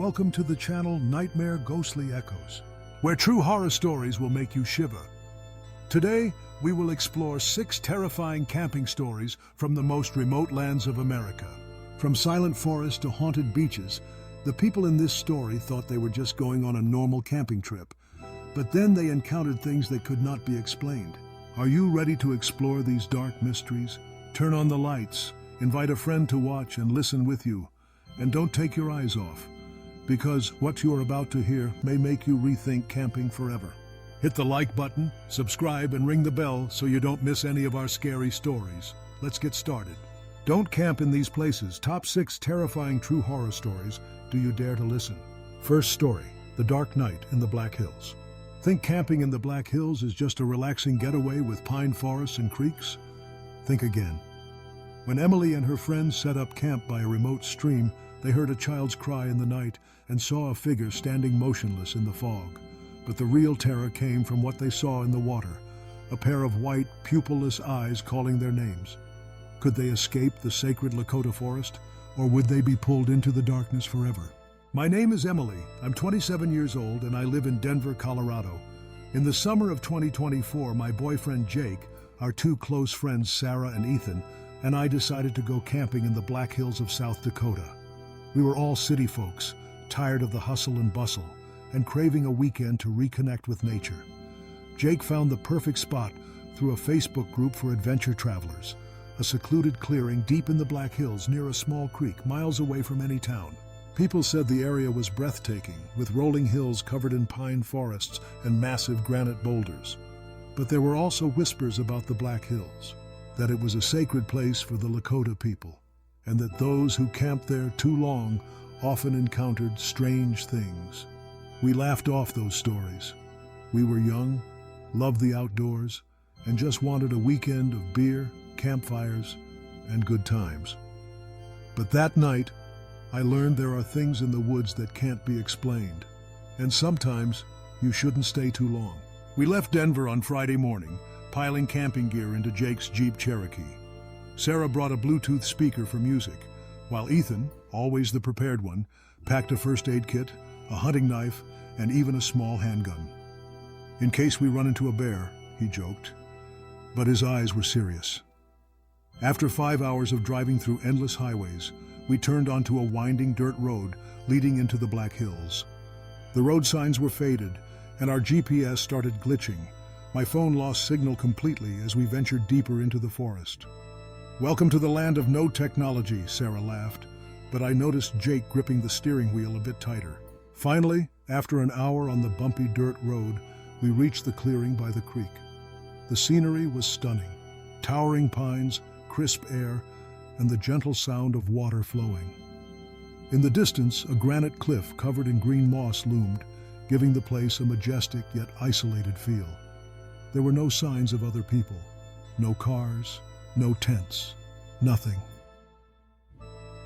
Welcome to the channel Nightmare Ghostly Echoes, where true horror stories will make you shiver. Today, we will explore 6 terrifying camping stories from the most remote lands of America. From silent forests to haunted beaches, the people in this story thought they were just going on a normal camping trip. But then they encountered things that could not be explained. Are you ready to explore these dark mysteries? Turn on the lights, invite a friend to watch and listen with you. And don't take your eyes off, because what you are about to hear may make you rethink camping forever. Hit the like button, subscribe, and ring the bell so you don't miss any of our scary stories. Let's get started. Don't camp in these places. Top 6 terrifying true horror stories. Do you dare to listen? First story, The Dark Night in the Black Hills. Think camping in the Black Hills is just a relaxing getaway with pine forests and creeks? Think again. When Emily and her friends set up camp by a remote stream, they heard a child's cry in the night and saw a figure standing motionless in the fog. But the real terror came from what they saw in the water, a pair of white, pupilless eyes calling their names. Could they escape the sacred Lakota forest, or would they be pulled into the darkness forever? My name is Emily. I'm 27 years old and I live in Denver, Colorado. In the summer of 2024, my boyfriend Jake, our 2 close friends Sarah and Ethan, and I decided to go camping in the Black Hills of South Dakota. We were all city folks, tired of the hustle and bustle, and craving a weekend to reconnect with nature. Jake found the perfect spot through a Facebook group for adventure travelers, a secluded clearing deep in the Black Hills near a small creek miles away from any town. People said the area was breathtaking, with rolling hills covered in pine forests and massive granite boulders. But there were also whispers about the Black Hills, that it was a sacred place for the Lakota people, and that those who camped there too long often encountered strange things. We laughed off those stories. We were young, loved the outdoors, and just wanted a weekend of beer, campfires, and good times. But that night, I learned there are things in the woods that can't be explained, and sometimes you shouldn't stay too long. We left Denver on Friday morning, piling camping gear into Jake's Jeep Cherokee. Sarah brought a Bluetooth speaker for music, while Ethan, always the prepared one, packed a first aid kit, a hunting knife, and even a small handgun. In case we run into a bear, he joked, but his eyes were serious. After 5 hours of driving through endless highways, we turned onto a winding dirt road leading into the Black Hills. The road signs were faded, and our GPS started glitching. My phone lost signal completely as we ventured deeper into the forest. "Welcome to the land of no technology," Sarah laughed, but I noticed Jake gripping the steering wheel a bit tighter. Finally, after an hour on the bumpy dirt road, we reached the clearing by the creek. The scenery was stunning. Towering pines, crisp air, and the gentle sound of water flowing. In the distance, a granite cliff covered in green moss loomed, giving the place a majestic yet isolated feel. There were no signs of other people, no cars, no tents, nothing.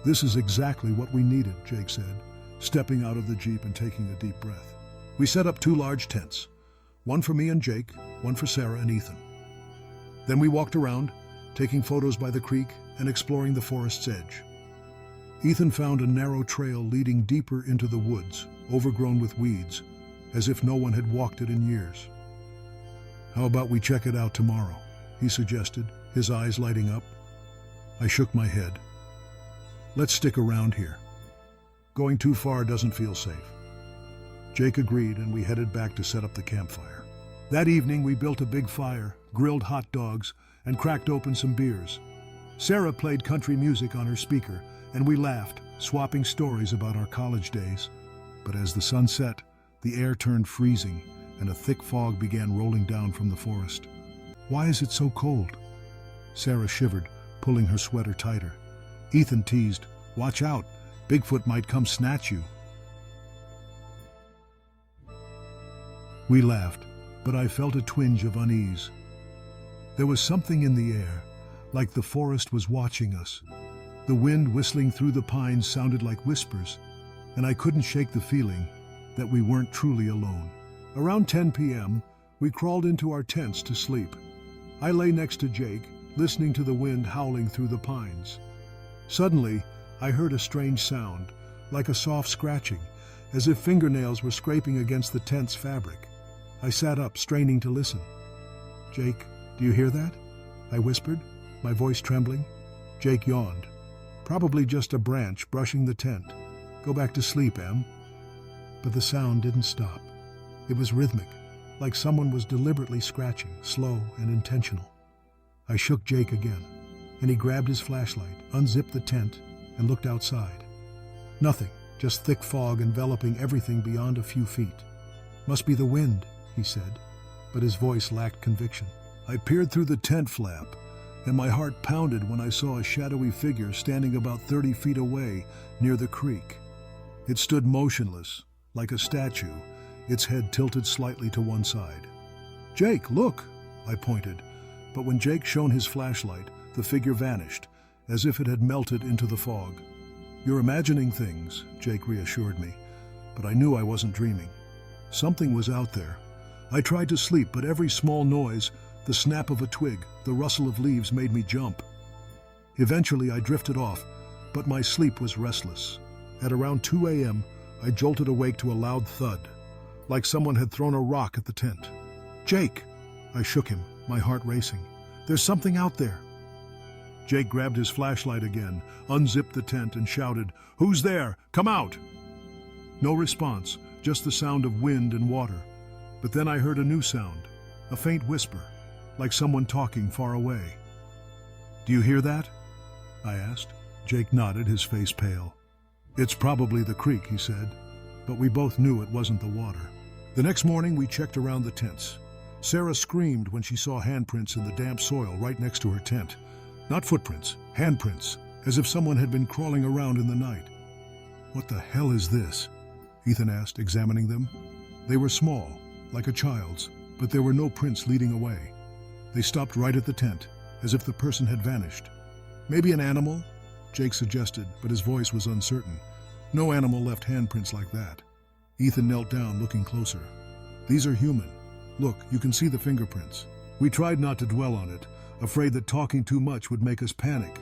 "This is exactly what we needed," Jake said, stepping out of the Jeep and taking a deep breath. We set up 2 large tents, one for me and Jake, one for Sarah and Ethan. Then we walked around, taking photos by the creek and exploring the forest's edge. Ethan found a narrow trail leading deeper into the woods, overgrown with weeds, as if no one had walked it in years. "How about we check it out tomorrow?" he suggested, his eyes lighting up. I shook my head. "Let's stick around here. Going too far doesn't feel safe." Jake agreed, and we headed back to set up the campfire. That evening, we built a big fire, grilled hot dogs, and cracked open some beers. Sarah played country music on her speaker, and we laughed, swapping stories about our college days. But as the sun set, the air turned freezing, and a thick fog began rolling down from the forest. "Why is it so cold?" Sarah shivered, pulling her sweater tighter. Ethan teased, "Watch out, Bigfoot might come snatch you." We laughed, but I felt a twinge of unease. There was something in the air, like the forest was watching us. The wind whistling through the pines sounded like whispers, and I couldn't shake the feeling that we weren't truly alone. Around 10 p.m., we crawled into our tents to sleep. I lay next to Jake, listening to the wind howling through the pines. Suddenly, I heard a strange sound, like a soft scratching, as if fingernails were scraping against the tent's fabric. I sat up, straining to listen. "Jake, do you hear that?" I whispered, my voice trembling. Jake yawned. "Probably just a branch brushing the tent. Go back to sleep, Em." But the sound didn't stop. It was rhythmic, like someone was deliberately scratching, slow and intentional. I shook Jake again, and he grabbed his flashlight, unzipped the tent, and looked outside. Nothing, just thick fog enveloping everything beyond a few feet. "Must be the wind," he said, but his voice lacked conviction. I peered through the tent flap, and my heart pounded when I saw a shadowy figure standing about 30 feet away near the creek. It stood motionless, like a statue, its head tilted slightly to one side. "Jake, look!" I pointed, but when Jake shone his flashlight, the figure vanished, as if it had melted into the fog. "You're imagining things," Jake reassured me, but I knew I wasn't dreaming. Something was out there. I tried to sleep, but every small noise, the snap of a twig, the rustle of leaves made me jump. Eventually I drifted off, but my sleep was restless. At around 2 a.m., I jolted awake to a loud thud, like someone had thrown a rock at the tent. "Jake!" I shook him, my heart racing. "There's something out there." Jake grabbed his flashlight again, unzipped the tent, and shouted, "Who's there? Come out!" No response, just the sound of wind and water. But then I heard a new sound, a faint whisper, like someone talking far away. "Do you hear that?" I asked. Jake nodded, his face pale. "It's probably the creek," he said, but we both knew it wasn't the water. The next morning we checked around the tents. Sarah screamed when she saw handprints in the damp soil right next to her tent. Not footprints, handprints, as if someone had been crawling around in the night. "What the hell is this?" Ethan asked, examining them. They were small, like a child's, but there were no prints leading away. They stopped right at the tent, as if the person had vanished. "Maybe an animal?" Jake suggested, but his voice was uncertain. No animal left handprints like that. Ethan knelt down, looking closer. "These are human. Look, you can see the fingerprints." We tried not to dwell on it, afraid that talking too much would make us panic.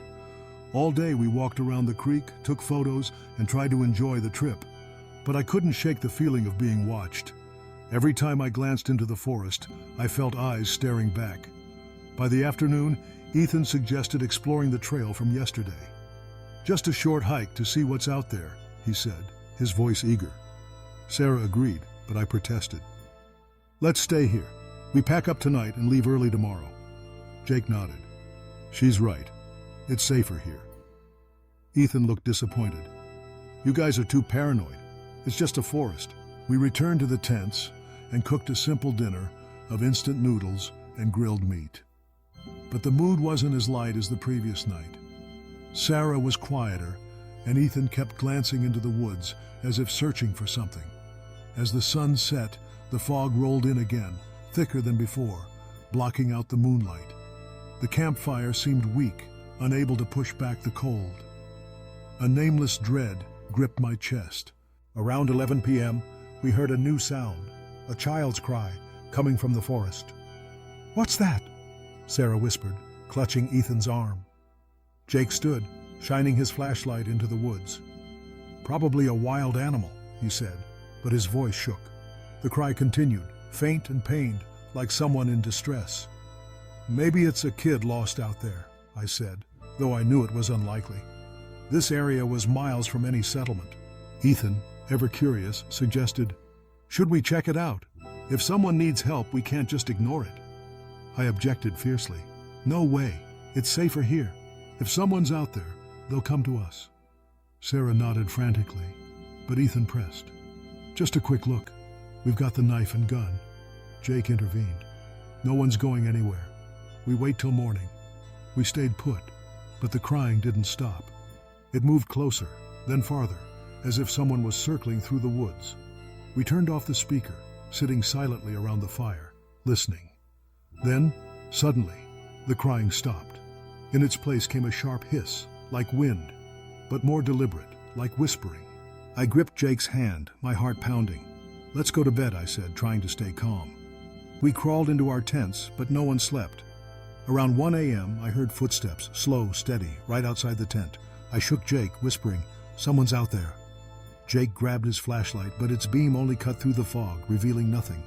All day we walked around the creek, took photos, and tried to enjoy the trip. But I couldn't shake the feeling of being watched. Every time I glanced into the forest, I felt eyes staring back. By the afternoon, Ethan suggested exploring the trail from yesterday. "Just a short hike to see what's out there," he said, his voice eager. Sarah agreed, but I protested. "Let's stay here. We pack up tonight and leave early tomorrow." Jake nodded. "She's right. It's safer here." Ethan looked disappointed. "You guys are too paranoid. It's just a forest." We returned to the tents and cooked a simple dinner of instant noodles and grilled meat. But the mood wasn't as light as the previous night. Sarah was quieter, and Ethan kept glancing into the woods as if searching for something. As the sun set, the fog rolled in again, thicker than before, blocking out the moonlight. The campfire seemed weak, unable to push back the cold. A nameless dread gripped my chest. Around 11 p.m., we heard a new sound, a child's cry, coming from the forest. "What's that?" Sarah whispered, clutching Ethan's arm. Jake stood, shining his flashlight into the woods. "Probably a wild animal," he said, but his voice shook. The cry continued, faint and pained, like someone in distress. "Maybe it's a kid lost out there," I said, though I knew it was unlikely. This area was miles from any settlement. Ethan, ever curious, suggested, "Should we check it out? If someone needs help, we can't just ignore it." I objected fiercely. "No way. It's safer here. If someone's out there, they'll come to us." Sarah nodded frantically, but Ethan pressed. "Just a quick look. We've got the knife and gun." Jake intervened. "No one's going anywhere. We wait till morning." We stayed put, but the crying didn't stop. It moved closer, then farther, as if someone was circling through the woods. We turned off the speaker, sitting silently around the fire, listening. Then, suddenly, the crying stopped. In its place came a sharp hiss, like wind, but more deliberate, like whispering. I gripped Jake's hand, my heart pounding. "Let's go to bed," I said, trying to stay calm. We crawled into our tents, but no one slept. Around 1 a.m., I heard footsteps, slow, steady, right outside the tent. I shook Jake, whispering, "Someone's out there." Jake grabbed his flashlight, but its beam only cut through the fog, revealing nothing.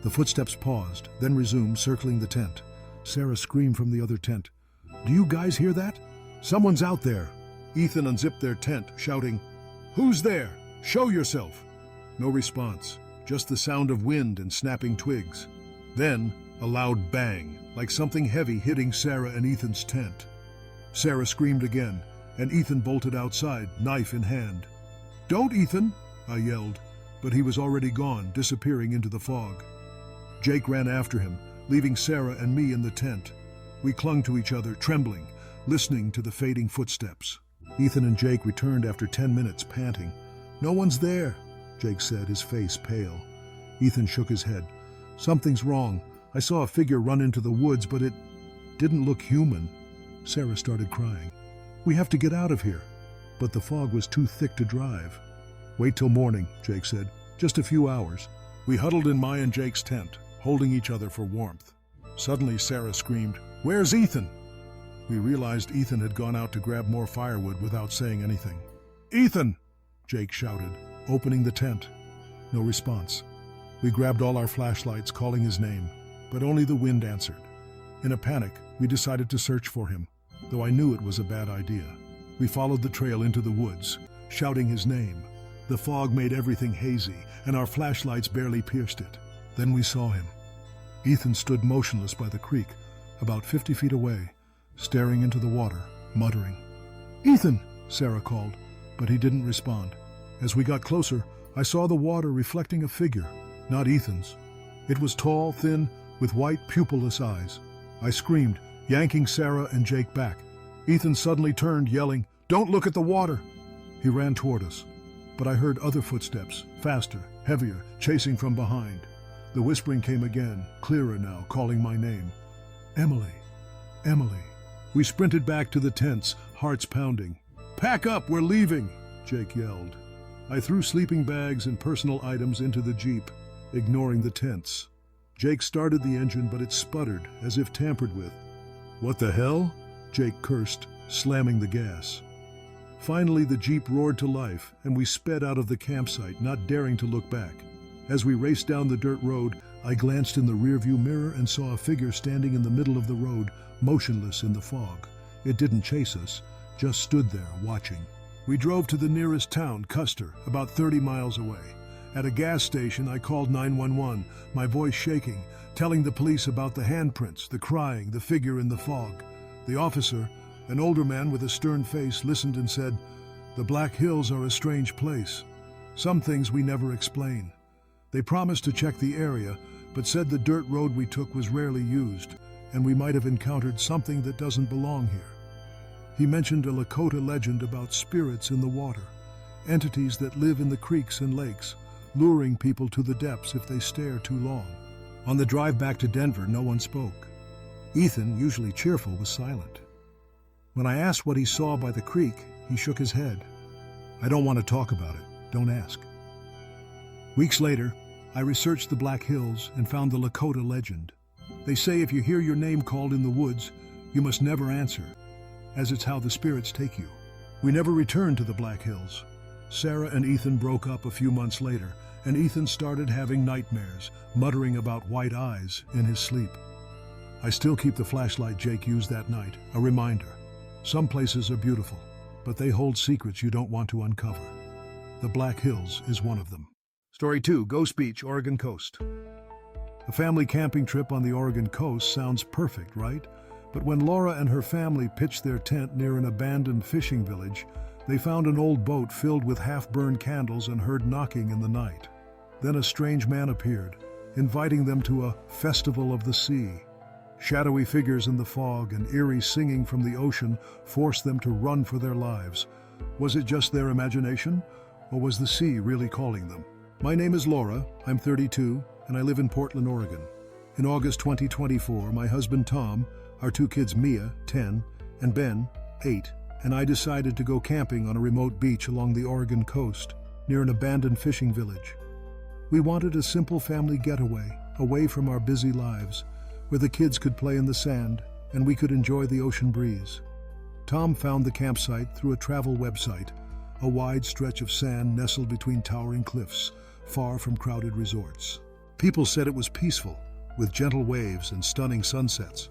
The footsteps paused, then resumed, circling the tent. Sarah screamed from the other tent. "Do you guys hear that? Someone's out there!" Ethan unzipped their tent, shouting, "Who's there? Show yourself!" No response, just the sound of wind and snapping twigs. Then, a loud bang, like something heavy hitting Sarah and Ethan's tent. Sarah screamed again, and Ethan bolted outside, knife in hand. "Don't, Ethan!" I yelled, but he was already gone, disappearing into the fog. Jake ran after him, leaving Sarah and me in the tent. We clung to each other, trembling, listening to the fading footsteps. Ethan and Jake returned after 10 minutes, panting. "No one's there," Jake said, his face pale. Ethan shook his head. "Something's wrong. I saw a figure run into the woods, but it didn't look human." Sarah started crying. "We have to get out of here." But the fog was too thick to drive. "Wait till morning," Jake said. "Just a few hours." We huddled in my and Jake's tent, holding each other for warmth. Suddenly Sarah screamed, "Where's Ethan?" We realized Ethan had gone out to grab more firewood without saying anything. "Ethan!" Jake shouted, opening the tent. No response. We grabbed all our flashlights, calling his name, but only the wind answered. In a panic, we decided to search for him, though I knew it was a bad idea. We followed the trail into the woods, shouting his name. The fog made everything hazy, and our flashlights barely pierced it. Then we saw him. Ethan stood motionless by the creek, about 50 feet away, staring into the water, muttering. "Ethan!" Sarah called, but he didn't respond. As we got closer, I saw the water reflecting a figure, not Ethan's. It was tall, thin, with white, pupilless eyes. I screamed, yanking Sarah and Jake back. Ethan suddenly turned, yelling, "Don't look at the water!" He ran toward us, but I heard other footsteps, faster, heavier, chasing from behind. The whispering came again, clearer now, calling my name. "Emily! Emily!" We sprinted back to the tents, hearts pounding. "Pack up, we're leaving!" Jake yelled. I threw sleeping bags and personal items into the Jeep, ignoring the tents. Jake started the engine, but it sputtered, as if tampered with. "What the hell?" Jake cursed, slamming the gas. Finally, the Jeep roared to life, and we sped out of the campsite, not daring to look back. As we raced down the dirt road, I glanced in the rearview mirror and saw a figure standing in the middle of the road, motionless in the fog. It didn't chase us, just stood there, watching. We drove to the nearest town, Custer, about 30 miles away. At a gas station, I called 911, my voice shaking, telling the police about the handprints, the crying, the figure in the fog. The officer, an older man with a stern face, listened and said, "The Black Hills are a strange place. Some things we never explain." They promised to check the area, but said the dirt road we took was rarely used, and we might have encountered something that doesn't belong here. He mentioned a Lakota legend about spirits in the water, entities that live in the creeks and lakes, luring people to the depths if they stare too long. On the drive back to Denver, no one spoke. Ethan, usually cheerful, was silent. When I asked what he saw by the creek, he shook his head. "I don't want to talk about it. Don't ask." Weeks later, I researched the Black Hills and found the Lakota legend. They say if you hear your name called in the woods, you must never answer, as it's how the spirits take you. We never returned to the Black Hills. Sarah and Ethan broke up a few months later, and Ethan started having nightmares, muttering about white eyes in his sleep. I still keep the flashlight Jake used that night, a reminder. Some places are beautiful, but they hold secrets you don't want to uncover. The Black Hills is one of them. Story 2, Ghost Beach, Oregon Coast. A family camping trip on the Oregon coast sounds perfect, right? But when Laura and her family pitched their tent near an abandoned fishing village, they found an old boat filled with half-burned candles and heard knocking in the night. Then a strange man appeared, inviting them to a festival of the sea. Shadowy figures in the fog and eerie singing from the ocean forced them to run for their lives. Was it just their imagination, or was the sea really calling them? My name is Laura, I'm 32, and I live in Portland, Oregon. In August 2024, my husband Tom, our 2 kids Mia, 10, and Ben, 8, and I decided to go camping on a remote beach along the Oregon coast, near an abandoned fishing village. We wanted a simple family getaway, away from our busy lives, where the kids could play in the sand and we could enjoy the ocean breeze. Tom found the campsite through a travel website, a wide stretch of sand nestled between towering cliffs, far from crowded resorts. People said it was peaceful, with gentle waves and stunning sunsets.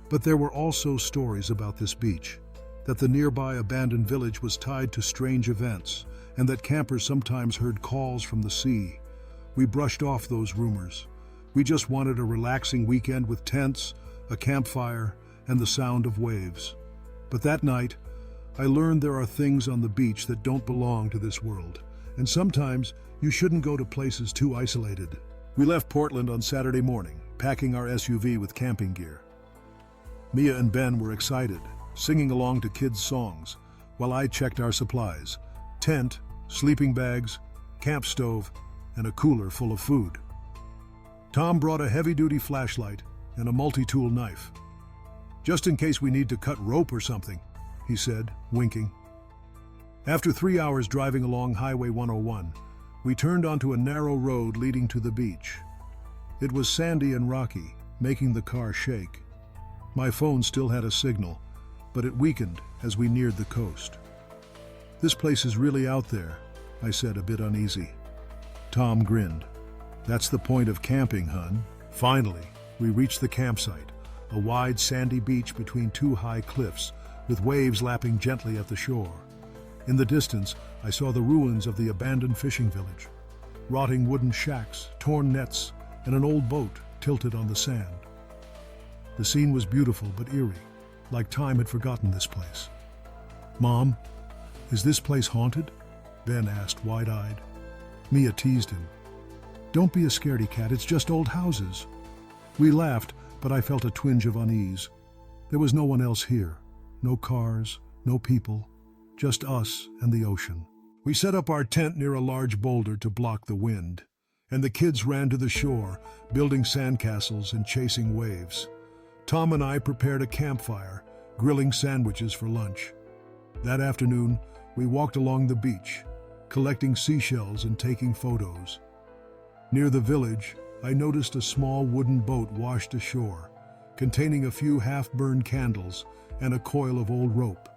But there were also stories about this beach, that the nearby abandoned village was tied to strange events, and that campers sometimes heard calls from the sea. We brushed off those rumors. We just wanted a relaxing weekend with tents, a campfire, and the sound of waves. But that night, I learned there are things on the beach that don't belong to this world, and sometimes you shouldn't go to places too isolated. We left Portland on Saturday morning, packing our SUV with camping gear. Mia and Ben were excited, singing along to kids' songs, while I checked our supplies: tent, sleeping bags, camp stove, and a cooler full of food. Tom brought a heavy-duty flashlight and a multi-tool knife. "Just in case we need to cut rope or something," he said, winking. After 3 hours driving along Highway 101, we turned onto a narrow road leading to the beach. It was sandy and rocky, making the car shake. My phone still had a signal, but it weakened as we neared the coast. "This place is really out there," I said, a bit uneasy. Tom grinned. "That's the point of camping, hun." Finally, we reached the campsite, a wide sandy beach between two high cliffs, with waves lapping gently at the shore. In the distance, I saw the ruins of the abandoned fishing village. Rotting wooden shacks, torn nets, and an old boat tilted on the sand. The scene was beautiful but eerie, like time had forgotten this place. "Mom, is this place haunted?" Ben asked, wide-eyed. Mia teased him. "Don't be a scaredy cat, it's just old houses." We laughed, but I felt a twinge of unease. There was no one else here. No cars, no people, just us and the ocean. We set up our tent near a large boulder to block the wind, and the kids ran to the shore, building sandcastles and chasing waves. Tom and I prepared a campfire, grilling sandwiches for lunch. That afternoon, we walked along the beach, collecting seashells and taking photos. Near the village, I noticed a small wooden boat washed ashore, containing a few half-burned candles and a coil of old rope.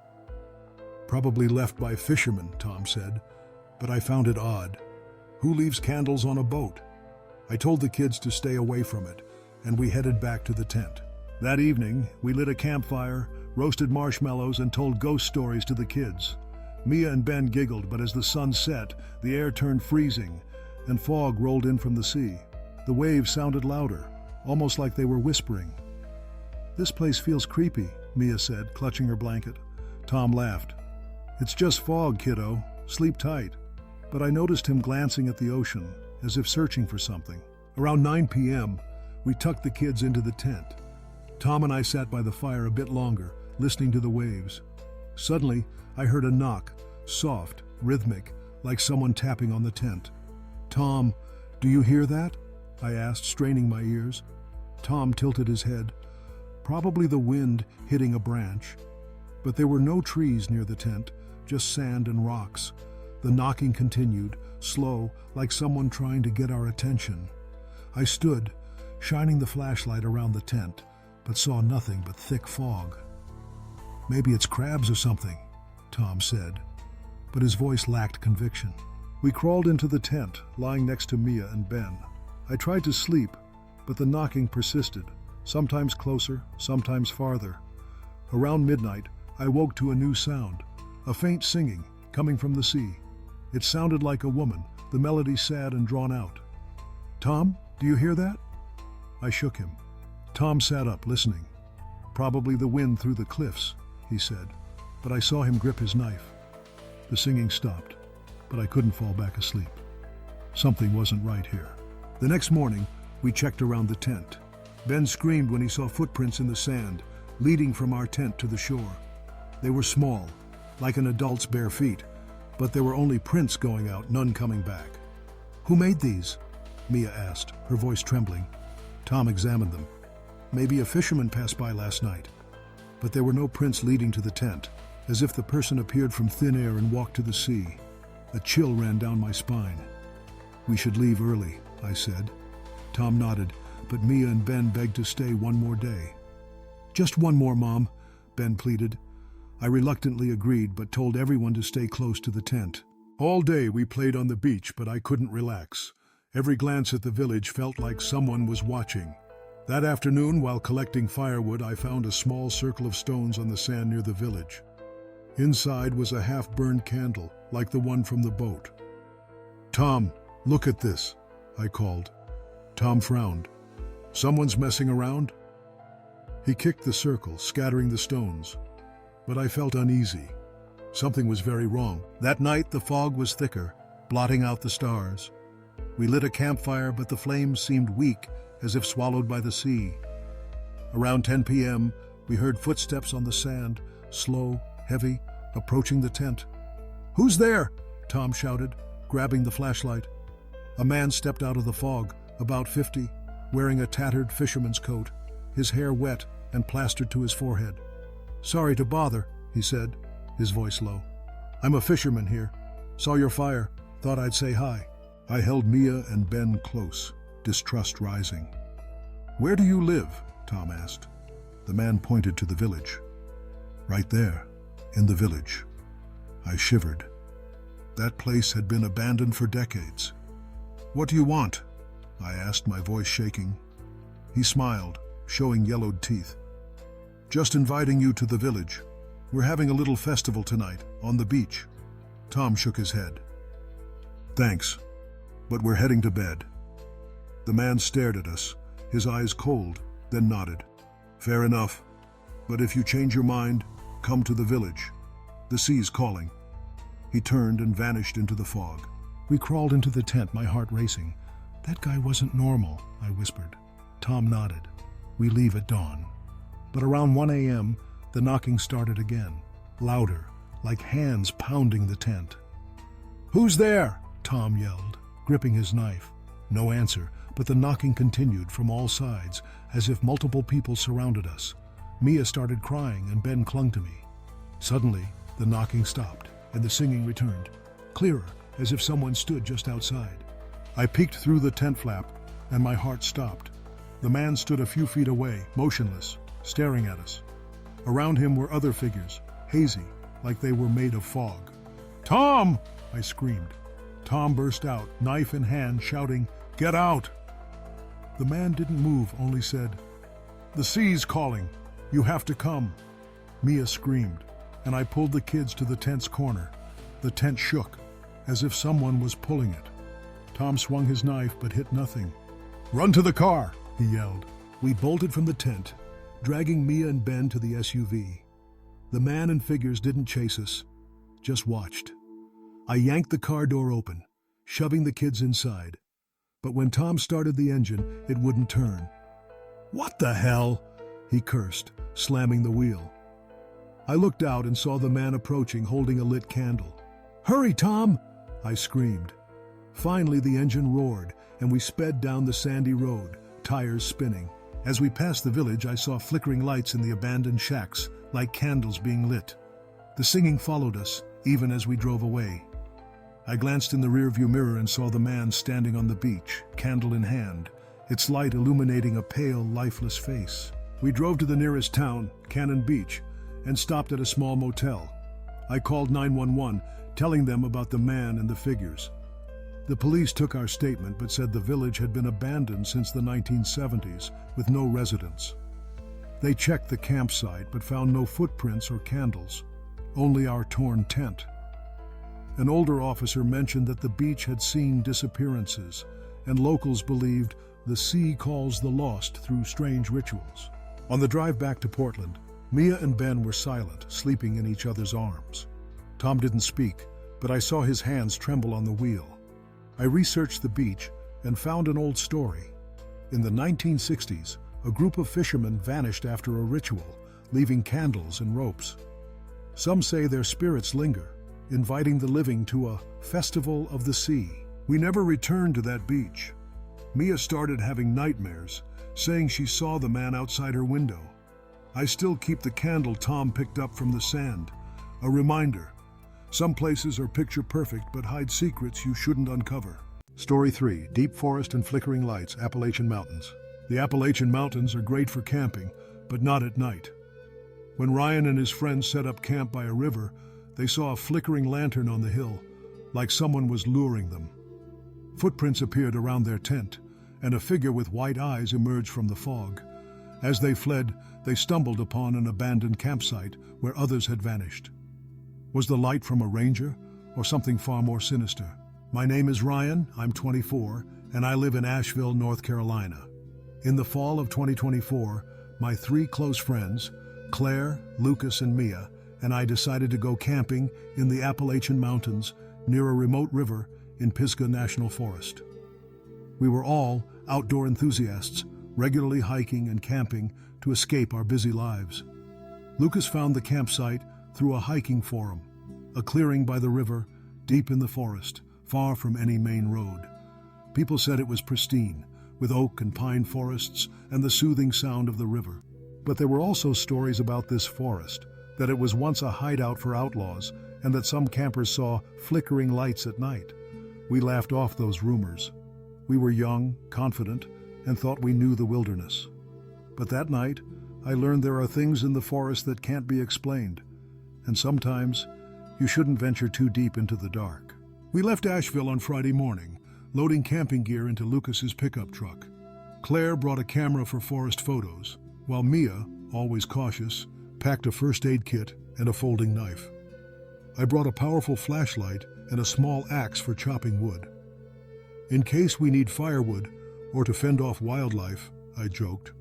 "Probably left by fishermen," Tom said, but I found it odd. Who leaves candles on a boat? I told the kids to stay away from it, and we headed back to the tent. That evening, we lit a campfire, roasted marshmallows, and told ghost stories to the kids. Mia and Ben giggled, but as the sun set, the air turned freezing, and fog rolled in from the sea. The waves sounded louder, almost like they were whispering. "This place feels creepy," Mia said, clutching her blanket. Tom laughed. "It's just fog, kiddo. Sleep tight." But I noticed him glancing at the ocean, as if searching for something. Around 9 p.m., we tucked the kids into the tent. Tom and I sat by the fire a bit longer, listening to the waves. Suddenly, I heard a knock, soft, rhythmic, like someone tapping on the tent. "Tom, do you hear that?" I asked, straining my ears. Tom tilted his head. "Probably the wind hitting a branch." But there were no trees near the tent, just sand and rocks. The knocking continued, slow, like someone trying to get our attention. I stood, shining the flashlight around the tent, but saw nothing but thick fog. "Maybe it's crabs or something," Tom said, but his voice lacked conviction. We crawled into the tent, lying next to Mia and Ben. I tried to sleep, but the knocking persisted, sometimes closer, sometimes farther. Around midnight, I woke to a new sound, a faint singing coming from the sea. It sounded like a woman, the melody sad and drawn out. "Tom, do you hear that?" I shook him. Tom sat up, listening. "Probably the wind through the cliffs," he said, but I saw him grip his knife. The singing stopped, but I couldn't fall back asleep. Something wasn't right here. The next morning, we checked around the tent. Ben screamed when he saw footprints in the sand, leading from our tent to the shore. They were small, like an adult's bare feet, but there were only prints going out, none coming back. "Who made these?" Mia asked, her voice trembling. Tom examined them. "Maybe a fisherman passed by last night." But there were no prints leading to the tent, as if the person appeared from thin air and walked to the sea. A chill ran down my spine. "We should leave early," I said. Tom nodded, but Mia and Ben begged to stay one more day. "Just one more, Mom," Ben pleaded. I reluctantly agreed but told everyone to stay close to the tent. All day we played on the beach, but I couldn't relax. Every glance at the village felt like someone was watching. That afternoon, while collecting firewood, I found a small circle of stones on the sand near the village. Inside was a half-burned candle, like the one from the boat. "Tom, look at this," I called. Tom frowned. "Someone's messing around?" He kicked the circle, scattering the stones. But I felt uneasy. Something was very wrong. That night the fog was thicker, blotting out the stars. We lit a campfire, but the flames seemed weak, as if swallowed by the sea. Around 10 p.m., we heard footsteps on the sand, slow, heavy, approaching the tent. "Who's there?" Tom shouted, grabbing the flashlight. A man stepped out of the fog, about 50, wearing a tattered fisherman's coat, his hair wet and plastered to his forehead. "Sorry to bother," he said, his voice low. "I'm a fisherman here. Saw your fire, thought I'd say hi." I held Mia and Ben close, distrust rising. "Where do you live?" Tom asked. The man pointed to the village. "Right there, in the village." I shivered. That place had been abandoned for decades. "What do you want?" I asked, my voice shaking. He smiled, showing yellowed teeth. "Just inviting you to the village. We're having a little festival tonight, on the beach." Tom shook his head. "Thanks, but we're heading to bed." The man stared at us, his eyes cold, then nodded. "Fair enough, but if you change your mind, come to the village. The sea's calling." He turned and vanished into the fog. We crawled into the tent, my heart racing. "That guy wasn't normal," I whispered. Tom nodded. "We leave at dawn." But around 1 a.m., the knocking started again, louder, like hands pounding the tent. "Who's there?" Tom yelled, gripping his knife. No answer, but the knocking continued from all sides, as if multiple people surrounded us. Mia started crying and Ben clung to me. Suddenly, the knocking stopped, and the singing returned, clearer, as if someone stood just outside. I peeked through the tent flap, and my heart stopped. The man stood a few feet away, motionless, staring at us. Around him were other figures, hazy, like they were made of fog. "Tom!" I screamed. Tom burst out, knife in hand, shouting, "Get out!" The man didn't move, only said, "The sea's calling. You have to come." Mia screamed, and I pulled the kids to the tent's corner. The tent shook, as if someone was pulling it. Tom swung his knife but hit nothing. "Run to the car!" he yelled. We bolted from the tent, dragging Mia and Ben to the SUV. The man and figures didn't chase us, just watched. I yanked the car door open, shoving the kids inside. But when Tom started the engine, it wouldn't turn. "What the hell?" he cursed, slamming the wheel. I looked out and saw the man approaching, holding a lit candle. "Hurry, Tom!" I screamed. Finally, the engine roared, and we sped down the sandy road, tires spinning. As we passed the village, I saw flickering lights in the abandoned shacks, like candles being lit. The singing followed us, even as we drove away. I glanced in the rearview mirror and saw the man standing on the beach, candle in hand, its light illuminating a pale, lifeless face. We drove to the nearest town, Cannon Beach, and stopped at a small motel. I called 911, telling them about the man and the figures. The police took our statement but said the village had been abandoned since the 1970s, with no residents. They checked the campsite but found no footprints or candles, only our torn tent. An older officer mentioned that the beach had seen disappearances, and locals believed the sea calls the lost through strange rituals. On the drive back to Portland, Mia and Ben were silent, sleeping in each other's arms. Tom didn't speak, but I saw his hands tremble on the wheel. I researched the beach and found an old story. In the 1960s, a group of fishermen vanished after a ritual, leaving candles and ropes. Some say their spirits linger, inviting the living to a festival of the sea. We never returned to that beach. Mia started having nightmares, saying she saw the man outside her window. I still keep the candle Tom picked up from the sand, a reminder. Some places are picture perfect but hide secrets you shouldn't uncover. Story 3. Deep Forest and Flickering Lights, Appalachian Mountains. The Appalachian Mountains are great for camping, but not at night. When Ryan and his friends set up camp by a river, they saw a flickering lantern on the hill, like someone was luring them. Footprints appeared around their tent, and a figure with white eyes emerged from the fog. As they fled, they stumbled upon an abandoned campsite where others had vanished. Was the light from a ranger, or something far more sinister? My name is Ryan, I'm 24, and I live in Asheville, North Carolina. In the fall of 2024, my 3 close friends, Claire, Lucas, and Mia, and I decided to go camping in the Appalachian Mountains near a remote river in Pisgah National Forest. We were all outdoor enthusiasts, regularly hiking and camping to escape our busy lives. Lucas found the campsite through a hiking forum, a clearing by the river, deep in the forest, far from any main road. People said it was pristine, with oak and pine forests and the soothing sound of the river. But there were also stories about this forest, that it was once a hideout for outlaws, and that some campers saw flickering lights at night. We laughed off those rumors. We were young, confident, and thought we knew the wilderness. But that night, I learned there are things in the forest that can't be explained, and sometimes you shouldn't venture too deep into the dark. We left Asheville on Friday morning, loading camping gear into Lucas's pickup truck. Claire brought a camera for forest photos, while Mia, always cautious, packed a first aid kit and a folding knife. I brought a powerful flashlight and a small axe for chopping wood. In case we need firewood or to fend off wildlife, I joked,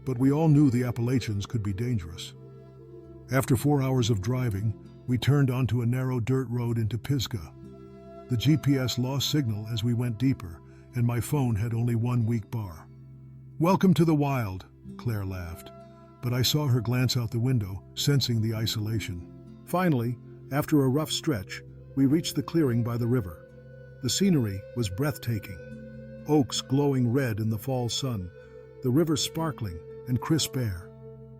but we all knew the Appalachians could be dangerous. After 4 hours of driving, we turned onto a narrow dirt road into Pisgah. The GPS lost signal as we went deeper, and my phone had only one weak bar. "Welcome to the wild," Claire laughed, but I saw her glance out the window, sensing the isolation. Finally, after a rough stretch, we reached the clearing by the river. The scenery was breathtaking. Oaks glowing red in the fall sun, the river sparkling and crisp air.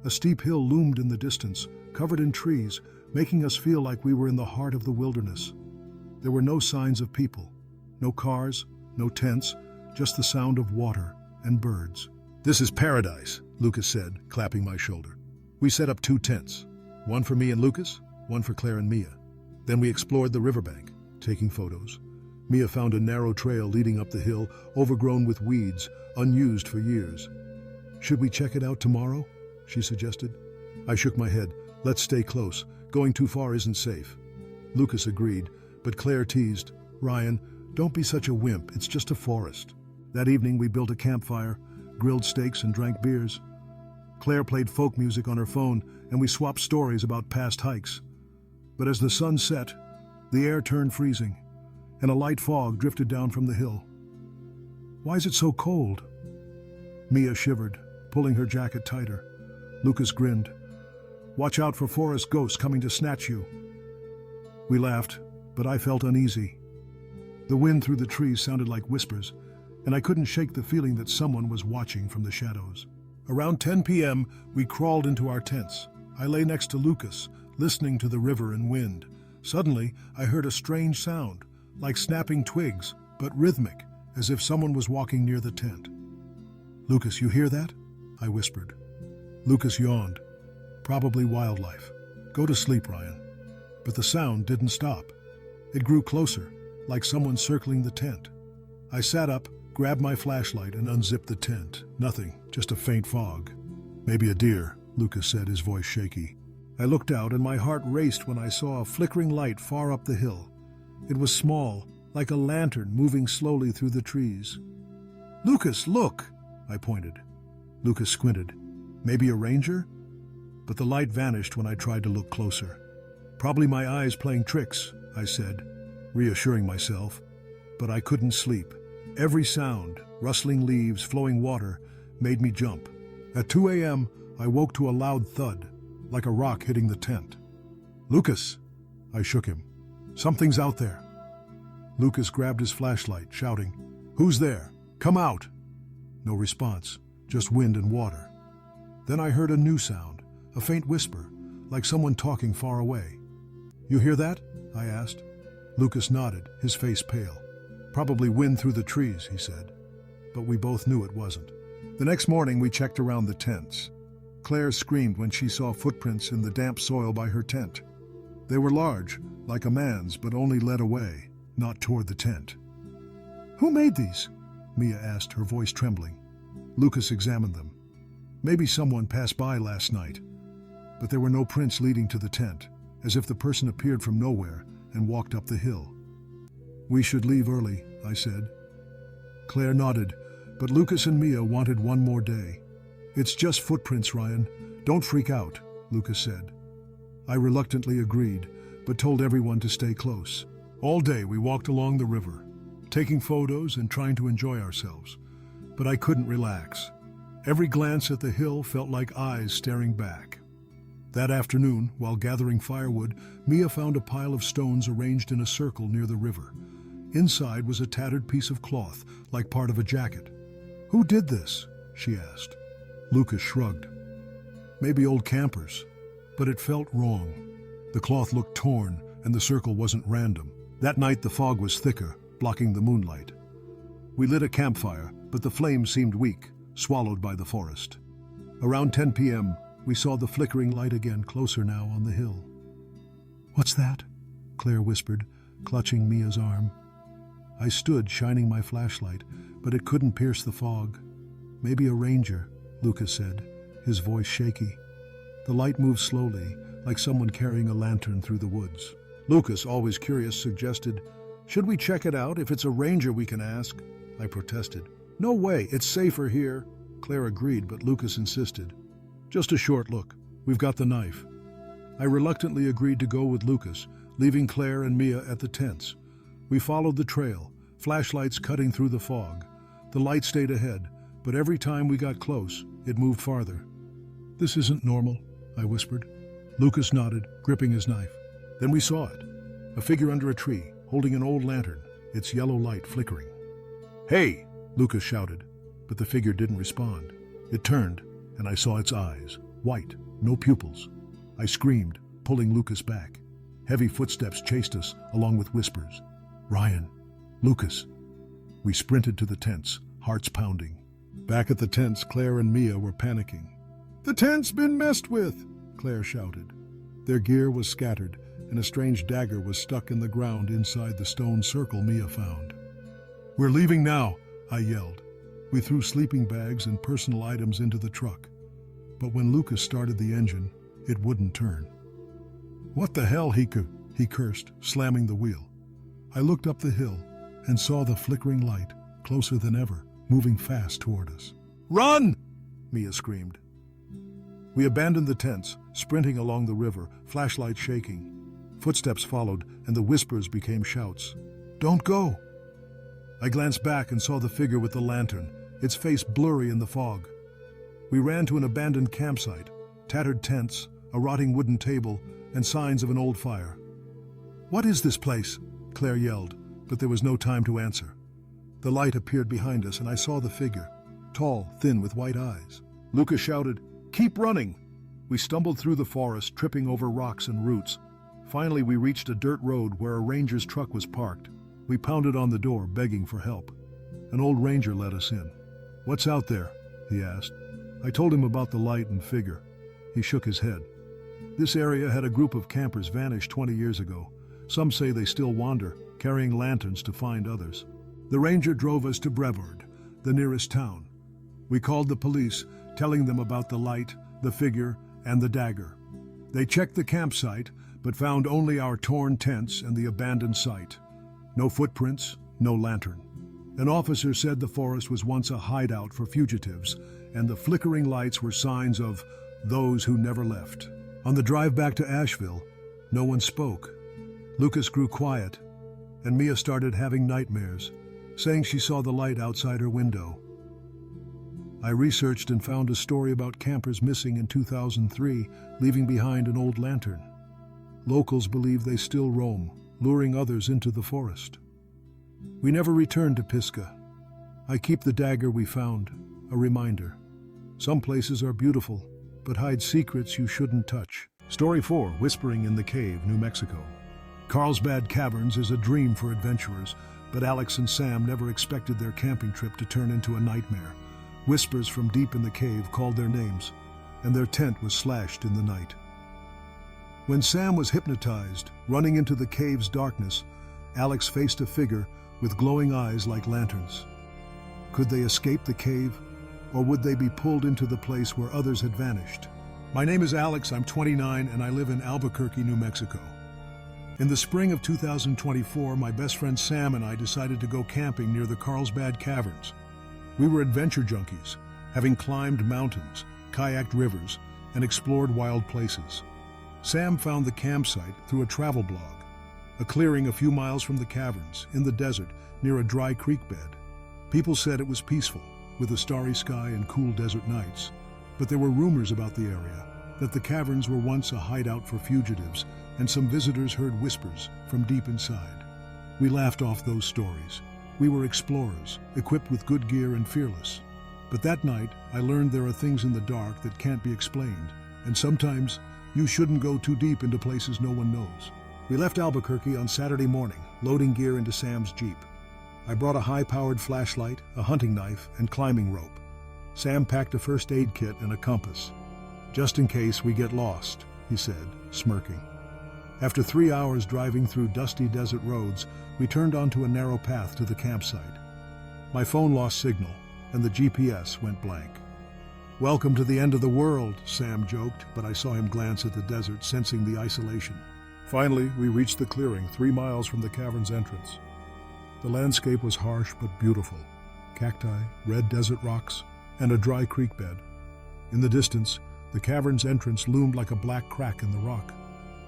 A steep hill loomed in the distance, covered in trees, making us feel like we were in the heart of the wilderness. There were no signs of people, no cars, no tents, just the sound of water and birds. "This is paradise," Lucas said, clapping my shoulder. We set up 2 tents, one for me and Lucas, one for Claire and Mia. Then we explored the riverbank, taking photos. Mia found a narrow trail leading up the hill, overgrown with weeds, unused for years. "Should we check it out tomorrow?" she suggested. I shook my head. "Let's stay close. Going too far isn't safe." Lucas agreed, but Claire teased, "Ryan, don't be such a wimp. It's just a forest." That evening we built a campfire, grilled steaks and drank beers. Claire played folk music on her phone, and we swapped stories about past hikes. But as the sun set, the air turned freezing, and a light fog drifted down from the hill. "Why is it so cold?" Mia shivered, pulling her jacket tighter. Lucas grinned. "Watch out for forest ghosts coming to snatch you." We laughed, but I felt uneasy. The wind through the trees sounded like whispers, and I couldn't shake the feeling that someone was watching from the shadows. Around 10 p.m., we crawled into our tents. I lay next to Lucas, listening to the river and wind. Suddenly, I heard a strange sound, like snapping twigs, but rhythmic, as if someone was walking near the tent. "Lucas, you hear that?" I whispered. Lucas yawned. "Probably wildlife. Go to sleep, Ryan." But the sound didn't stop. It grew closer, like someone circling the tent. I sat up, grabbed my flashlight, and unzipped the tent. Nothing, just a faint fog. "Maybe a deer," Lucas said, his voice shaky. I looked out, and my heart raced when I saw a flickering light far up the hill. It was small, like a lantern moving slowly through the trees. "Lucas, look!" I pointed. Lucas squinted. "Maybe a ranger?" But the light vanished when I tried to look closer. "Probably my eyes playing tricks," I said, reassuring myself. But I couldn't sleep. Every sound, rustling leaves, flowing water, made me jump. At 2 a.m., I woke to a loud thud, like a rock hitting the tent. "Lucas!" I shook him. "Something's out there." Lucas grabbed his flashlight, shouting, "Who's there? Come out!" No response, just wind and water. Then I heard a new sound, a faint whisper, like someone talking far away. "You hear that?" I asked. Lucas nodded, his face pale. "Probably wind through the trees," he said. But we both knew it wasn't. The next morning we checked around the tents. Claire screamed when she saw footprints in the damp soil by her tent. They were large, like a man's, but only led away, not toward the tent. "Who made these?" Mia asked, her voice trembling. Lucas examined them. Maybe someone passed by last night, but there were no prints leading to the tent, as if the person appeared from nowhere and walked up the hill. "We should leave early," I said. Claire nodded, but Lucas and Mia wanted one more day. "It's just footprints, Ryan. Don't freak out," Lucas said. I reluctantly agreed, but told everyone to stay close. All day we walked along the river, taking photos and trying to enjoy ourselves. But I couldn't relax. Every glance at the hill felt like eyes staring back. That afternoon, while gathering firewood, Mia found a pile of stones arranged in a circle near the river. Inside was a tattered piece of cloth, like part of a jacket. "Who did this?" she asked. Lucas shrugged. "Maybe old campers." But it felt wrong. The cloth looked torn, and the circle wasn't random. That night the fog was thicker, blocking the moonlight. We lit a campfire, but the flame seemed weak, swallowed by the forest. Around 10 p.m., we saw the flickering light again, closer now on the hill. "What's that?" Claire whispered, clutching Mia's arm. I stood, shining my flashlight, but it couldn't pierce the fog. "Maybe a ranger," Lucas said, his voice shaky. The light moved slowly, like someone carrying a lantern through the woods. Lucas, always curious, suggested, "Should we check it out? If it's a ranger we can ask." I protested. "No way, it's safer here." Claire agreed, but Lucas insisted. "Just a short look. We've got the knife." I reluctantly agreed to go with Lucas, leaving Claire and Mia at the tents. We followed the trail, flashlights cutting through the fog. The light stayed ahead, but every time we got close, it moved farther. "This isn't normal," I whispered. Lucas nodded, gripping his knife. Then we saw it, a figure under a tree, holding an old lantern, its yellow light flickering. "Hey!" Lucas shouted, but the figure didn't respond. It turned, and I saw its eyes, white, no pupils. I screamed, pulling Lucas back. Heavy footsteps chased us, along with whispers. "Ryan! Lucas!" We sprinted to the tents, hearts pounding. Back at the tents, Claire and Mia were panicking. "The tent's been messed with!" Claire shouted. Their gear was scattered, and a strange dagger was stuck in the ground inside the stone circle Mia found. "We're leaving now," I yelled. We threw sleeping bags and personal items into the truck. But when Lucas started the engine, it wouldn't turn. "What the hell, he cursed, slamming the wheel. I looked up the hill and saw the flickering light, closer than ever, moving fast toward us. "Run!" Mia screamed. We abandoned the tents, sprinting along the river, flashlights shaking. Footsteps followed, and the whispers became shouts. "Don't go!" I glanced back and saw the figure with the lantern, its face blurry in the fog. We ran to an abandoned campsite, tattered tents, a rotting wooden table, and signs of an old fire. "What is this place?" Claire yelled, but there was no time to answer. The light appeared behind us, and I saw the figure, tall, thin, with white eyes. Lucas shouted, "Keep running!" We stumbled through the forest, tripping over rocks and roots. Finally, we reached a dirt road where a ranger's truck was parked. We pounded on the door, begging for help. An old ranger let us in. "What's out there?" he asked. I told him about the light and figure. He shook his head. "This area had a group of campers vanish 20 years ago. Some say they still wander, carrying lanterns to find others." The ranger drove us to Brevard, the nearest town. We called the police, telling them about the light, the figure, and the dagger. They checked the campsite, but found only our torn tents and the abandoned site. No footprints, no lantern. An officer said the forest was once a hideout for fugitives, and the flickering lights were signs of those who never left. On the drive back to Asheville, no one spoke. Lucas grew quiet, and Mia started having nightmares, saying she saw the light outside her window. I researched and found a story about campers missing in 2003, leaving behind an old lantern. Locals believe they still roam, luring others into the forest. We never returned to Pisgah. I keep the dagger we found, a reminder. Some places are beautiful, but hide secrets you shouldn't touch. Story 4, Whispering in the Cave, New Mexico. Carlsbad Caverns is a dream for adventurers, but Alex and Sam never expected their camping trip to turn into a nightmare. Whispers from deep in the cave called their names. and their tent was slashed in the night. When Sam was hypnotized, running into the cave's darkness, Alex faced a figure with glowing eyes like lanterns. Could they escape the cave, or would they be pulled into the place where others had vanished? My name is Alex, I'm 29, and I live in Albuquerque, New Mexico. In the spring of 2024, my best friend Sam and I decided to go camping near the Carlsbad Caverns. We were adventure junkies, having climbed mountains, kayaked rivers, and explored wild places. Sam found the campsite through a travel blog, a clearing a few miles from the caverns, in the desert, near a dry creek bed. People said it was peaceful, with a starry sky and cool desert nights. But there were rumors about the area, that the caverns were once a hideout for fugitives, and some visitors heard whispers from deep inside. We laughed off those stories. We were explorers, equipped with good gear and fearless. But that night, I learned there are things in the dark that can't be explained, and sometimes you shouldn't go too deep into places no one knows. We left Albuquerque on Saturday morning, loading gear into Sam's Jeep. I brought a high-powered flashlight, a hunting knife, and climbing rope. Sam packed a first aid kit and a compass. "Just in case we get lost," he said, smirking. After 3 hours driving through dusty desert roads, we turned onto a narrow path to the campsite. My phone lost signal, and the GPS went blank. "Welcome to the end of the world," Sam joked, but I saw him glance at the desert, sensing the isolation. Finally, we reached the clearing, 3 miles from the cavern's entrance. The landscape was harsh but beautiful. Cacti, red desert rocks, and a dry creek bed. In the distance, the cavern's entrance loomed like a black crack in the rock.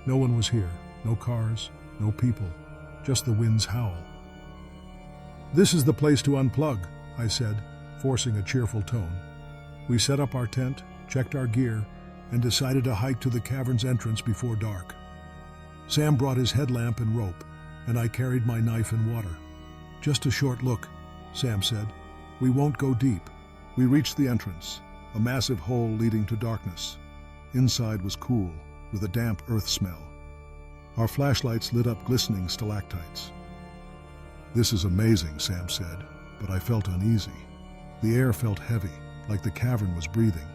No one was here, no cars, no people, just the wind's howl. "This is the place to unplug," I said, forcing a cheerful tone. We set up our tent, checked our gear, and decided to hike to the cavern's entrance before dark. Sam brought his headlamp and rope, and I carried my knife and water. "Just a short look," Sam said. "We won't go deep." We reached the entrance, a massive hole leading to darkness. Inside was cool, with a damp earth smell. Our flashlights lit up glistening stalactites. "This is amazing," Sam said, but I felt uneasy. The air felt heavy, like the cavern was breathing.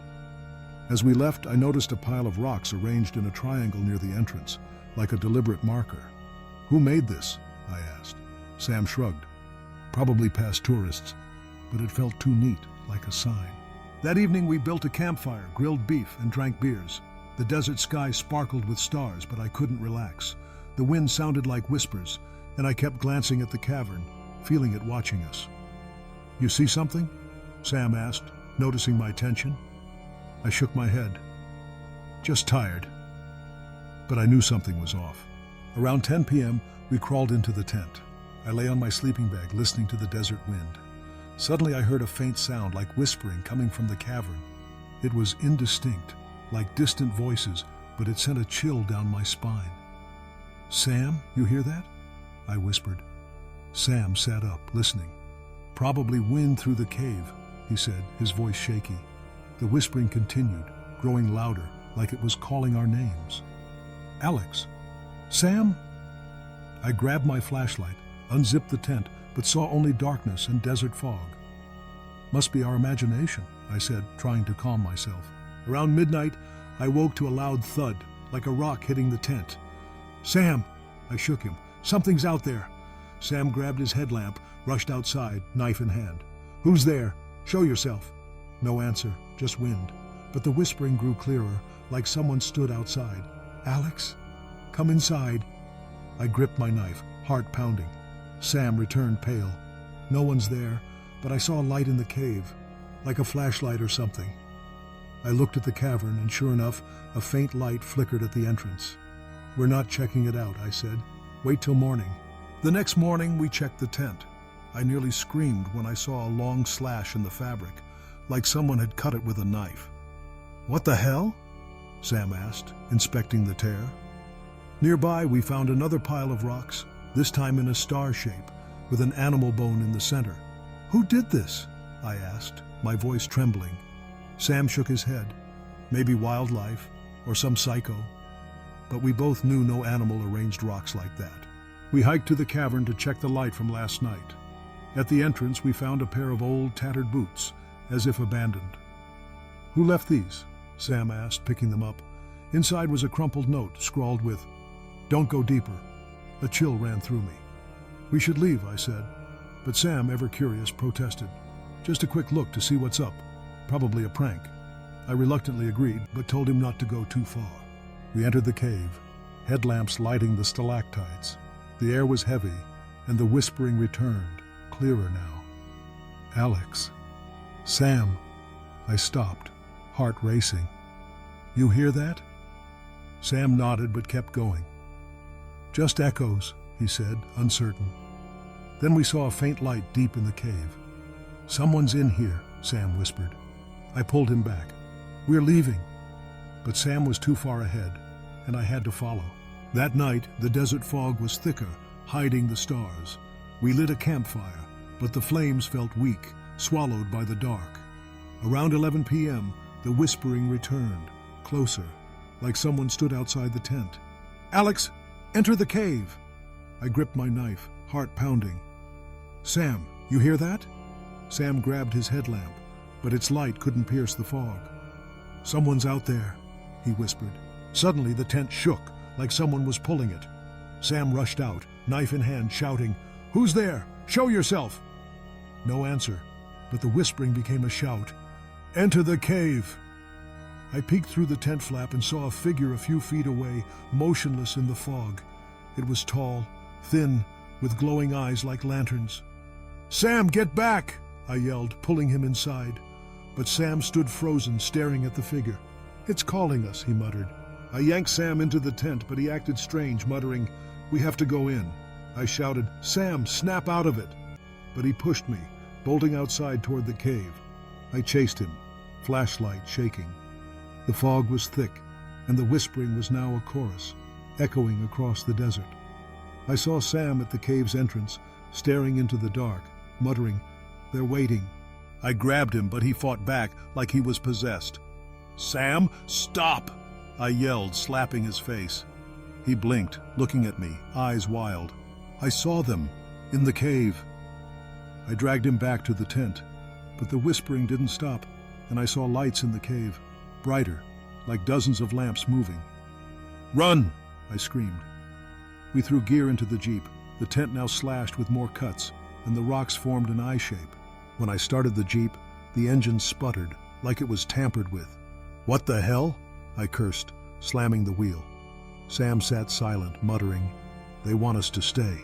As we left, I noticed a pile of rocks arranged in a triangle near the entrance, like a deliberate marker. "Who made this?" I asked. Sam shrugged. "Probably past tourists," but it felt too neat, like a sign. That evening we built a campfire, grilled beef, and drank beers. The desert sky sparkled with stars, but I couldn't relax. The wind sounded like whispers, and I kept glancing at the cavern, feeling it watching us. "You see something?" Sam asked, noticing my tension. I shook my head. "Just tired." But I knew something was off. Around 10 p.m., we crawled into the tent. I lay on my sleeping bag, listening to the desert wind. Suddenly I heard a faint sound, like whispering, coming from the cavern. It was indistinct, like distant voices, but it sent a chill down my spine. "Sam, you hear that?" I whispered. Sam sat up, listening. "Probably wind through the cave," he said, his voice shaky. The whispering continued, growing louder, like it was calling our names. "Alex! Sam!" I grabbed my flashlight, unzipped the tent, but saw only darkness and desert fog. "Must be our imagination," I said, trying to calm myself. Around midnight, I woke to a loud thud, like a rock hitting the tent. "Sam!" I shook him. "Something's out there." Sam grabbed his headlamp, rushed outside, knife in hand. "Who's there? Show yourself." No answer, just wind. But the whispering grew clearer, like someone stood outside. "Alex, come inside." I gripped my knife, heart pounding. Sam returned pale. "No one's there, but I saw a light in the cave, like a flashlight or something." I looked at the cavern, and sure enough, a faint light flickered at the entrance. "We're not checking it out," I said. "Wait till morning." The next morning, we checked the tent. I nearly screamed when I saw a long slash in the fabric, like someone had cut it with a knife. "What the hell?" Sam asked, inspecting the tear. Nearby, we found another pile of rocks, this time in a star shape, with an animal bone in the center. "Who did this?" I asked, my voice trembling. Sam shook his head. "Maybe wildlife, or some psycho." But we both knew no animal arranged rocks like that. We hiked to the cavern to check the light from last night. At the entrance, we found a pair of old, tattered boots, as if abandoned. "Who left these?" Sam asked, picking them up. Inside was a crumpled note, scrawled with, "Don't go deeper." A chill ran through me. "We should leave," I said. But Sam, ever curious, protested. "Just a quick look to see what's up. Probably a prank." I reluctantly agreed, but told him not to go too far. We entered the cave, headlamps lighting the stalactites. The air was heavy, and the whispering returned, clearer now. "Alex." "Sam." I stopped, heart racing. "You hear that?" Sam nodded but kept going. "Just echoes," he said, uncertain. Then we saw a faint light deep in the cave. "Someone's in here," Sam whispered. I pulled him back. "We're leaving." But Sam was too far ahead, and I had to follow. That night, the desert fog was thicker, hiding the stars. We lit a campfire, but the flames felt weak, swallowed by the dark. Around 11 p.m., the whispering returned, closer, like someone stood outside the tent. "Alex, enter the cave!" I gripped my knife, heart pounding. "Sam, you hear that?" Sam grabbed his headlamp, but its light couldn't pierce the fog. "Someone's out there," he whispered. Suddenly the tent shook, like someone was pulling it. Sam rushed out, knife in hand, shouting, "Who's there? Show yourself!" No answer, but the whispering became a shout. "Enter the cave!" I peeked through the tent flap and saw a figure a few feet away, motionless in the fog. It was tall, thin, with glowing eyes like lanterns. "Sam, get back!" I yelled, pulling him inside. But Sam stood frozen, staring at the figure. "It's calling us," he muttered. I yanked Sam into the tent, but he acted strange, muttering, "We have to go in." I shouted, "Sam, snap out of it!" But he pushed me, bolting outside toward the cave. I chased him, flashlight shaking. The fog was thick, and the whispering was now a chorus, echoing across the desert. I saw Sam at the cave's entrance, staring into the dark, muttering, "They're waiting." I grabbed him, but he fought back like he was possessed. "Sam, stop!" I yelled, slapping his face. He blinked, looking at me, eyes wild. "I saw them, in the cave." I dragged him back to the tent, but the whispering didn't stop, and I saw lights in the cave, brighter, like dozens of lamps moving. "Run!" I screamed. We threw gear into the Jeep, the tent now slashed with more cuts, and the rocks formed an I shape. When I started the Jeep, the engine sputtered, like it was tampered with. "What the hell?" I cursed, slamming the wheel. Sam sat silent, muttering, "They want us to stay."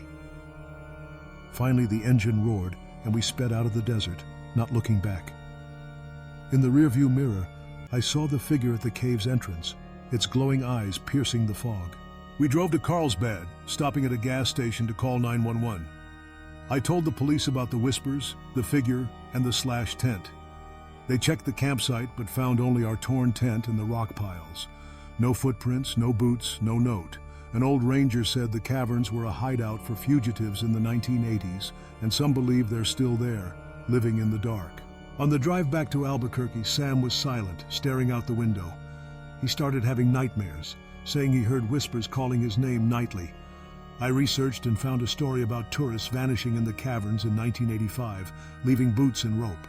Finally, the engine roared, and we sped out of the desert, not looking back. In the rearview mirror, I saw the figure at the cave's entrance, its glowing eyes piercing the fog. We drove to Carlsbad, stopping at a gas station to call 911. I told the police about the whispers, the figure, and the slashed tent. They checked the campsite, but found only our torn tent and the rock piles. No footprints, no boots, no note. An old ranger said the caverns were a hideout for fugitives in the 1980s, and some believe they're still there, living in the dark. On the drive back to Albuquerque, Sam was silent, staring out the window. He started having nightmares, saying he heard whispers calling his name nightly. I researched and found a story about tourists vanishing in the caverns in 1985, leaving boots and rope.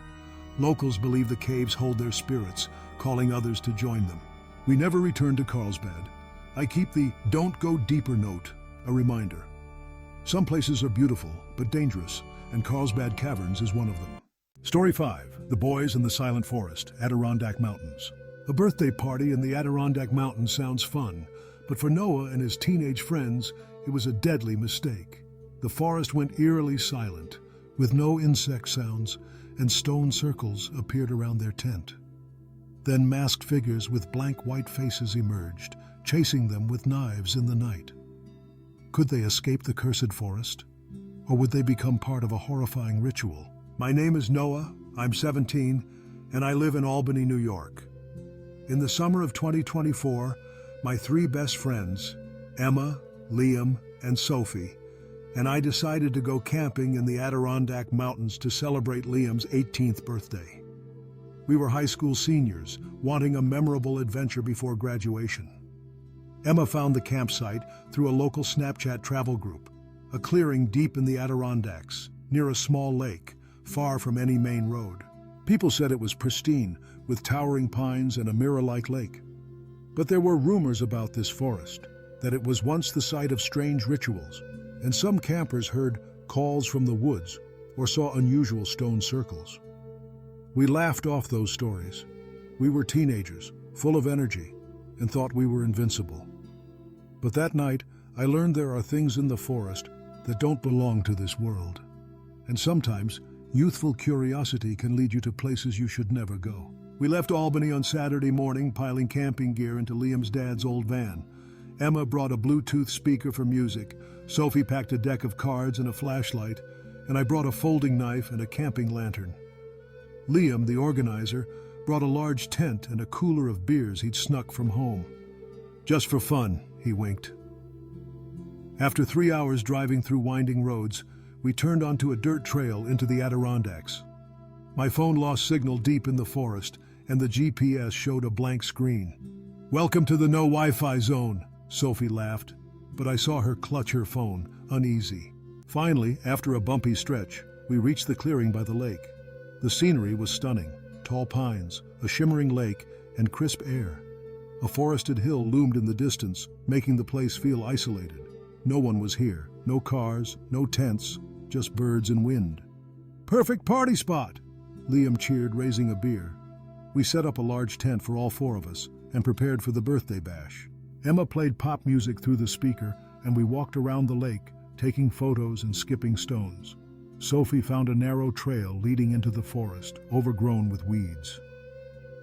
Locals believe the caves hold their spirits, calling others to join them. We never returned to Carlsbad. I keep the "don't go deeper" note, a reminder. Some places are beautiful, but dangerous, and Carlsbad Caverns is one of them. Story 5, The Boys in the Silent Forest, Adirondack Mountains. A birthday party in the Adirondack Mountains sounds fun, but for Noah and his teenage friends, it was a deadly mistake. The forest went eerily silent, with no insect sounds, and stone circles appeared around their tent. Then masked figures with blank white faces emerged, chasing them with knives in the night. Could they escape the cursed forest? Or would they become part of a horrifying ritual? My name is Noah, I'm 17, and I live in Albany, New York. In the summer of 2024, my 3 best friends, Emma, Liam, and Sophie, and I decided to go camping in the Adirondack Mountains to celebrate Liam's 18th birthday. We were high school seniors, wanting a memorable adventure before graduation. Emma found the campsite through a local Snapchat travel group, a clearing deep in the Adirondacks, near a small lake, far from any main road. People said it was pristine, with towering pines and a mirror-like lake. But there were rumors about this forest, that it was once the site of strange rituals, and some campers heard calls from the woods or saw unusual stone circles. We laughed off those stories. We were teenagers, full of energy, and thought we were invincible. But that night, I learned there are things in the forest that don't belong to this world. And sometimes, youthful curiosity can lead you to places you should never go. We left Albany on Saturday morning, piling camping gear into Liam's dad's old van. Emma brought a Bluetooth speaker for music, Sophie packed a deck of cards and a flashlight, and I brought a folding knife and a camping lantern. Liam, the organizer, brought a large tent and a cooler of beers he'd snuck from home. Just for fun, he winked. After 3 hours driving through winding roads, we turned onto a dirt trail into the Adirondacks. My phone lost signal deep in the forest, and the GPS showed a blank screen. "Welcome to the no Wi-Fi zone," Sophie laughed, but I saw her clutch her phone, uneasy. Finally, after a bumpy stretch, we reached the clearing by the lake. The scenery was stunning. Tall pines, a shimmering lake, and crisp air. A forested hill loomed in the distance, making the place feel isolated. No one was here. No cars, no tents, just birds and wind. "Perfect party spot!" Liam cheered, raising a beer. We set up a large tent for all 4 of us and prepared for the birthday bash. Emma played pop music through the speaker, and we walked around the lake, taking photos and skipping stones. Sophie found a narrow trail leading into the forest, overgrown with weeds.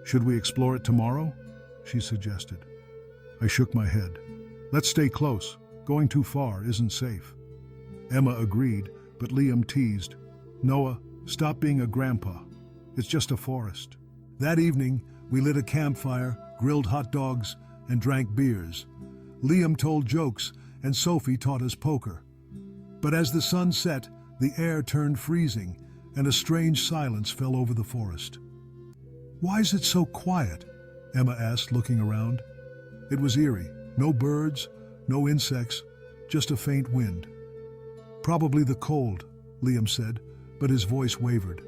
"Should we explore it tomorrow?" she suggested. I shook my head. "Let's stay close. Going too far isn't safe." Emma agreed, but Liam teased. "Noah, stop being a grandpa. It's just a forest." That evening, we lit a campfire, grilled hot dogs, and drank beers. Liam told jokes, and Sophie taught us poker. But as the sun set, the air turned freezing, and a strange silence fell over the forest. "Why is it so quiet?" Emma asked, looking around. It was eerie. No birds, no insects, just a faint wind. "Probably the cold," Liam said, but his voice wavered.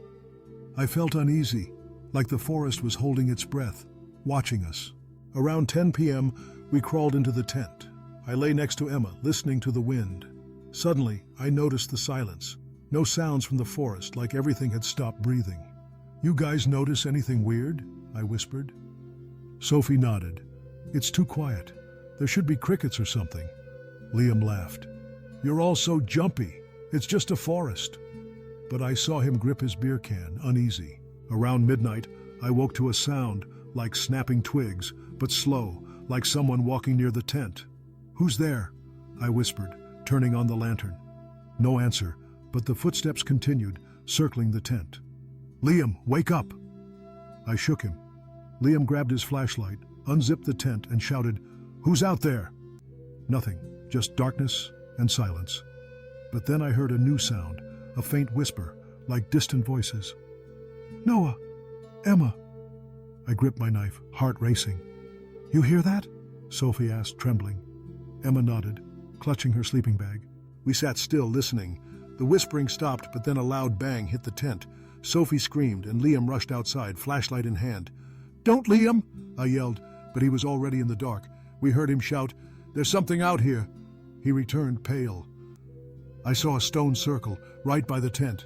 I felt uneasy, like the forest was holding its breath, watching us. Around 10 p.m., we crawled into the tent. I lay next to Emma, listening to the wind. Suddenly, I noticed the silence. No sounds from the forest, like everything had stopped breathing. "You guys notice anything weird?" I whispered. Sophie nodded. "It's too quiet. There should be crickets or something." Liam laughed. "You're all so jumpy. It's just a forest." But I saw him grip his beer can, uneasy. Around midnight, I woke to a sound, like snapping twigs, but slow, like someone walking near the tent. "Who's there?" I whispered, turning on the lantern. No answer, but the footsteps continued, circling the tent. "Liam, wake up!" I shook him. Liam grabbed his flashlight, unzipped the tent, and shouted, "Who's out there?" Nothing, just darkness and silence. But then I heard a new sound, a faint whisper, like distant voices. "Noah! Emma!" I gripped my knife, heart racing. "You hear that?" Sophie asked, trembling. Emma nodded, clutching her sleeping bag. We sat still, listening. The whispering stopped, but then a loud bang hit the tent. Sophie screamed, and Liam rushed outside, flashlight in hand. "Don't, Liam!" I yelled, but he was already in the dark. We heard him shout, "There's something out here!" He returned, pale. I saw a stone circle right by the tent.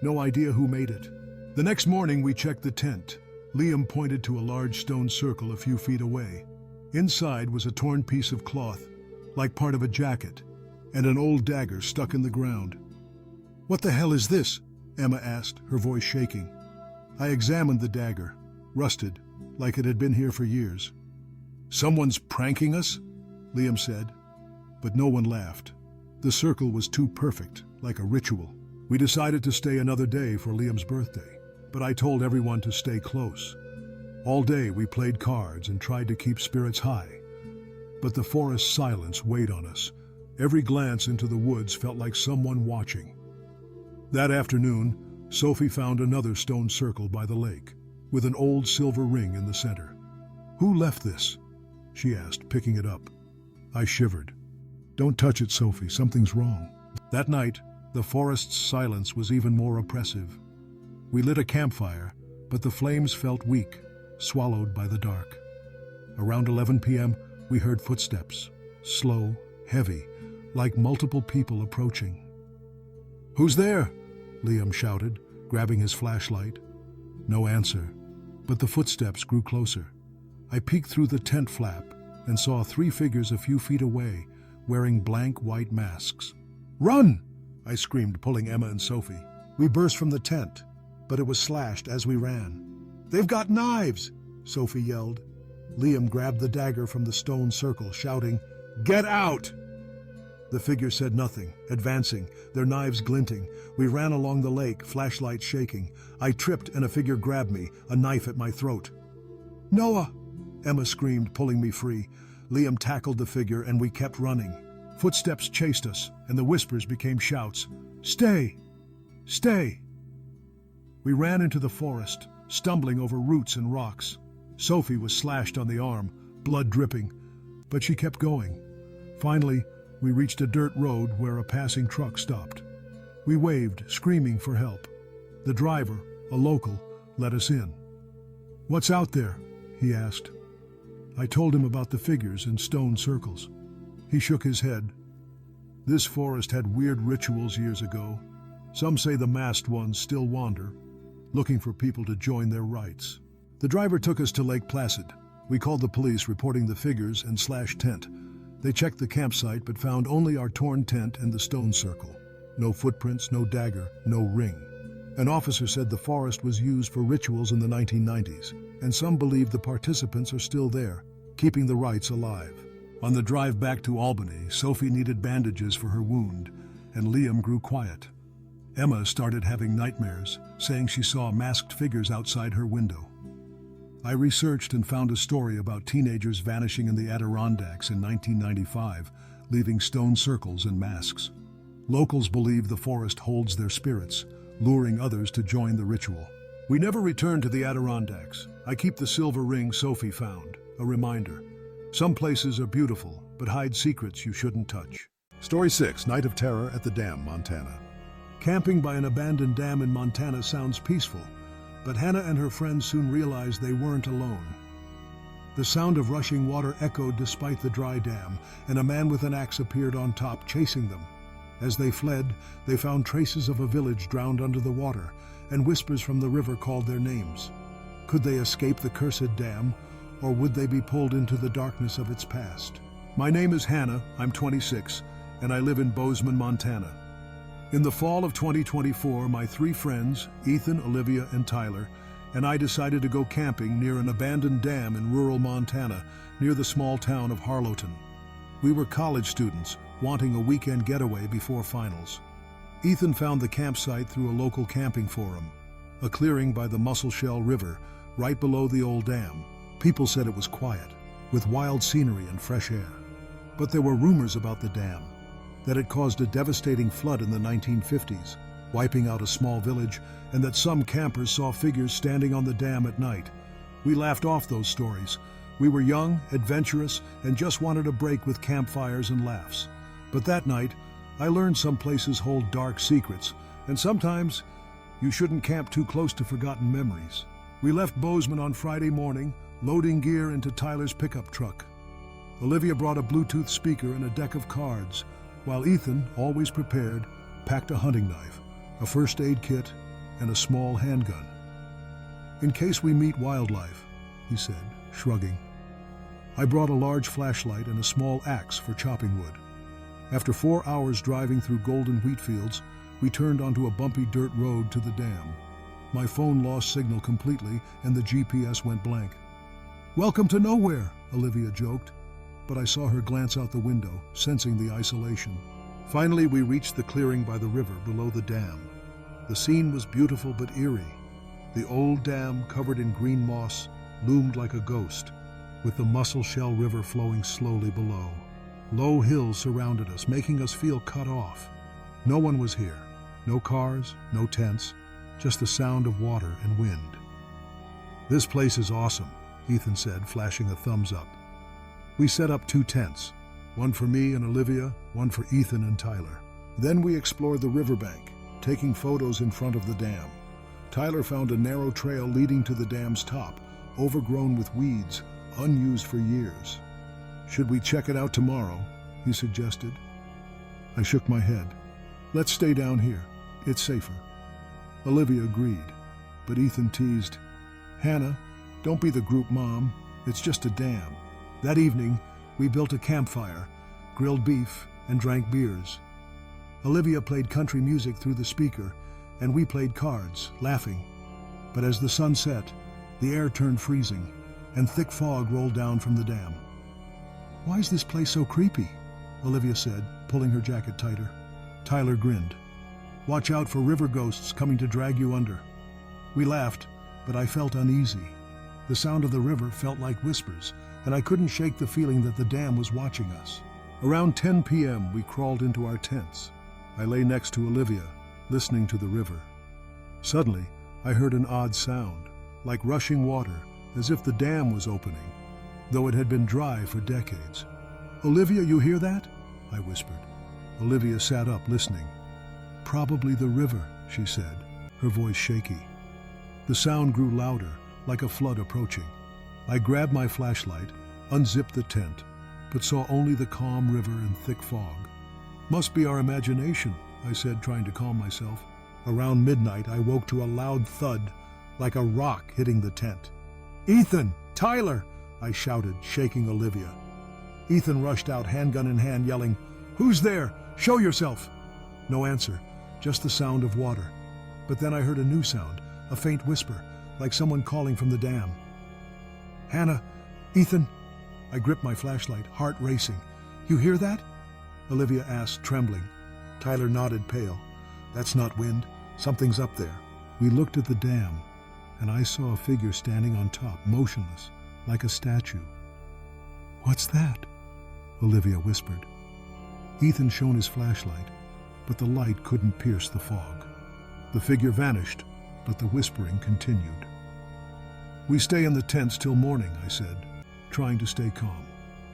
No idea who made it. The next morning we checked the tent. Liam pointed to a large stone circle a few feet away. Inside was a torn piece of cloth, like part of a jacket, and an old dagger stuck in the ground. "What the hell is this?" Emma asked, her voice shaking. I examined the dagger, rusted, like it had been here for years. "Someone's pranking us?" Liam said. But no one laughed. The circle was too perfect, like a ritual. We decided to stay another day for Liam's birthday, but I told everyone to stay close. All day we played cards and tried to keep spirits high. But the forest silence weighed on us. Every glance into the woods felt like someone watching. That afternoon, Sophie found another stone circle by the lake, with an old silver ring in the center. "Who left this?" she asked, picking it up. I shivered. "Don't touch it, Sophie, something's wrong." That night, the forest's silence was even more oppressive. We lit a campfire, but the flames felt weak, swallowed by the dark. Around 11 p.m., we heard footsteps, slow, heavy, like multiple people approaching. "Who's there?" Liam shouted, grabbing his flashlight. No answer, but the footsteps grew closer. I peeked through the tent flap and saw 3 figures a few feet away, wearing blank white masks. "Run!" I screamed, pulling Emma and Sophie. We burst from the tent, but it was slashed as we ran. "They've got knives!" Sophie yelled. Liam grabbed the dagger from the stone circle, shouting, "Get out!" The figure said nothing, advancing, their knives glinting. We ran along the lake, flashlights shaking. I tripped and a figure grabbed me, a knife at my throat. "Noah!" Emma screamed, pulling me free. Liam tackled the figure and we kept running. Footsteps chased us, and the whispers became shouts. "Stay! Stay!" We ran into the forest, stumbling over roots and rocks. Sophie was slashed on the arm, blood dripping, but she kept going. Finally, we reached a dirt road where a passing truck stopped. We waved, screaming for help. The driver, a local, let us in. "What's out there?" he asked. I told him about the figures in stone circles. He shook his head. "This forest had weird rituals years ago. Some say the masked ones still wander, looking for people to join their rites." The driver took us to Lake Placid. We called the police, reporting the figures and slashed tent. They checked the campsite but found only our torn tent and the stone circle. No footprints, no dagger, no ring. An officer said the forest was used for rituals in the 1990s, and some believe the participants are still there, keeping the rites alive. On the drive back to Albany, Sophie needed bandages for her wound, and Liam grew quiet. Emma started having nightmares, saying she saw masked figures outside her window. I researched and found a story about teenagers vanishing in the Adirondacks in 1995, leaving stone circles and masks. Locals believe the forest holds their spirits, luring others to join the ritual. We never returned to the Adirondacks. I keep the silver ring Sophie found, a reminder. Some places are beautiful, but hide secrets you shouldn't touch. Story 6, Night of Terror at the Dam, Montana. Camping by an abandoned dam in Montana sounds peaceful, but Hannah and her friends soon realized they weren't alone. The sound of rushing water echoed despite the dry dam, and a man with an axe appeared on top, chasing them. As they fled, they found traces of a village drowned under the water, and whispers from the river called their names. Could they escape the cursed dam, or would they be pulled into the darkness of its past? My name is Hannah, I'm 26, and I live in Bozeman, Montana. In the fall of 2024, my 3 friends, Ethan, Olivia, and Tyler, and I decided to go camping near an abandoned dam in rural Montana, near the small town of Harlowton. We were college students, wanting a weekend getaway before finals. Ethan found the campsite through a local camping forum, a clearing by the Musselshell River, right below the old dam. People said it was quiet, with wild scenery and fresh air. But there were rumors about the dam, that it caused a devastating flood in the 1950s, wiping out a small village, and that some campers saw figures standing on the dam at night. We laughed off those stories. We were young, adventurous, and just wanted a break with campfires and laughs. But that night, I learned some places hold dark secrets, and sometimes you shouldn't camp too close to forgotten memories. We left Bozeman on Friday morning, loading gear into Tyler's pickup truck. Olivia brought a Bluetooth speaker and a deck of cards, while Ethan, always prepared, packed a hunting knife, a first aid kit, and a small handgun. "In case we meet wildlife," he said, shrugging. I brought a large flashlight and a small axe for chopping wood. After 4 hours driving through golden wheat fields, we turned onto a bumpy dirt road to the dam. My phone lost signal completely and the GPS went blank. "Welcome to nowhere," Olivia joked, but I saw her glance out the window, sensing the isolation. Finally, we reached the clearing by the river below the dam. The scene was beautiful but eerie. The old dam, covered in green moss, loomed like a ghost, with the Musselshell River flowing slowly below. Low hills surrounded us, making us feel cut off. No one was here. No cars, no tents, just the sound of water and wind. "This place is awesome," Ethan said, flashing a thumbs up. We set up 2 tents, one for me and Olivia, one for Ethan and Tyler. Then we explored the riverbank, taking photos in front of the dam. Tyler found a narrow trail leading to the dam's top, overgrown with weeds, unused for years. "Should we check it out tomorrow?" he suggested. I shook my head. "Let's stay down here. It's safer." Olivia agreed, but Ethan teased, "Hannah, don't be the group mom. It's just a dam." That evening, we built a campfire, grilled beef, and drank beers. Olivia played country music through the speaker, and we played cards, laughing. But as the sun set, the air turned freezing, and thick fog rolled down from the dam. "Why is this place so creepy?" Olivia said, pulling her jacket tighter. Tyler grinned. "Watch out for river ghosts coming to drag you under." We laughed, but I felt uneasy. The sound of the river felt like whispers, and I couldn't shake the feeling that the dam was watching us. Around 10 p.m., we crawled into our tents. I lay next to Olivia, listening to the river. Suddenly, I heard an odd sound, like rushing water, as if the dam was opening, though it had been dry for decades. "Olivia, you hear that?" I whispered. Olivia sat up, listening. "Probably the river," she said, her voice shaky. The sound grew louder, like a flood approaching. I grabbed my flashlight, unzipped the tent, but saw only the calm river and thick fog. "Must be our imagination," I said, trying to calm myself. Around midnight, I woke to a loud thud, like a rock hitting the tent. "Ethan! Tyler!" I shouted, shaking Olivia. Ethan rushed out, handgun in hand, yelling, "Who's there? Show yourself!" No answer, just the sound of water. But then I heard a new sound, a faint whisper, like someone calling from the dam. "Hannah! Ethan!" I gripped my flashlight, heart racing. "You hear that?" Olivia asked, trembling. Tyler nodded, pale. "That's not wind. Something's up there." We looked at the dam, and I saw a figure standing on top, motionless, like a statue. "What's that?" Olivia whispered. Ethan shone his flashlight, but the light couldn't pierce the fog. The figure vanished, but the whispering continued. "We stay in the tents till morning," I said, trying to stay calm.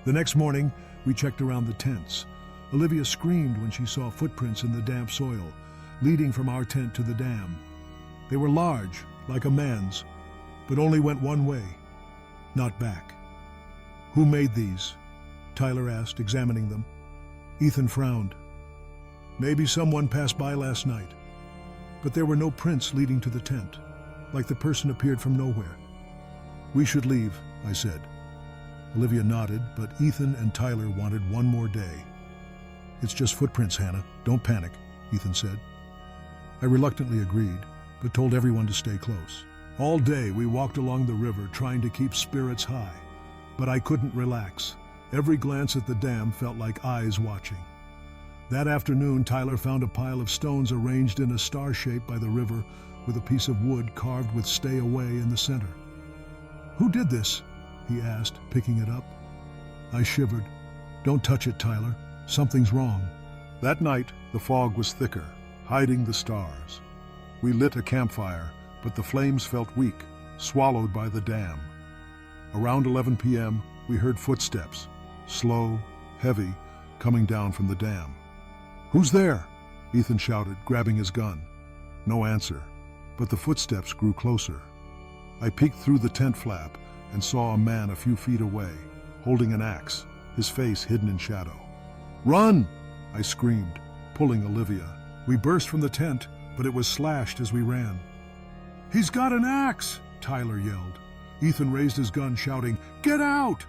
The next morning, we checked around the tents. Olivia screamed when she saw footprints in the damp soil, leading from our tent to the dam. They were large, like a man's, but only went one way, not back. "Who made these?" Tyler asked, examining them. Ethan frowned. "Maybe someone passed by last night." But there were no prints leading to the tent, like the person appeared from nowhere. "We should leave," I said. Olivia nodded, but Ethan and Tyler wanted one more day. "It's just footprints, Hannah. Don't panic," Ethan said. I reluctantly agreed, but told everyone to stay close. All day we walked along the river trying to keep spirits high, but I couldn't relax. Every glance at the dam felt like eyes watching. That afternoon, Tyler found a pile of stones arranged in a star shape by the river with a piece of wood carved with "Stay Away" in the center. "Who did this?" he asked, picking it up. I shivered. "Don't touch it, Tyler. Something's wrong." That night, the fog was thicker, hiding the stars. We lit a campfire, but the flames felt weak, swallowed by the dam. Around 11 p.m., we heard footsteps, slow, heavy, coming down from the dam. "Who's there?" Ethan shouted, grabbing his gun. No answer, but the footsteps grew closer. I peeked through the tent flap and saw a man a few feet away, holding an axe, his face hidden in shadow. "Run!" I screamed, pulling Olivia. We burst from the tent, but it was slashed as we ran. "He's got an axe!" Tyler yelled. Ethan raised his gun, shouting, "Get out!"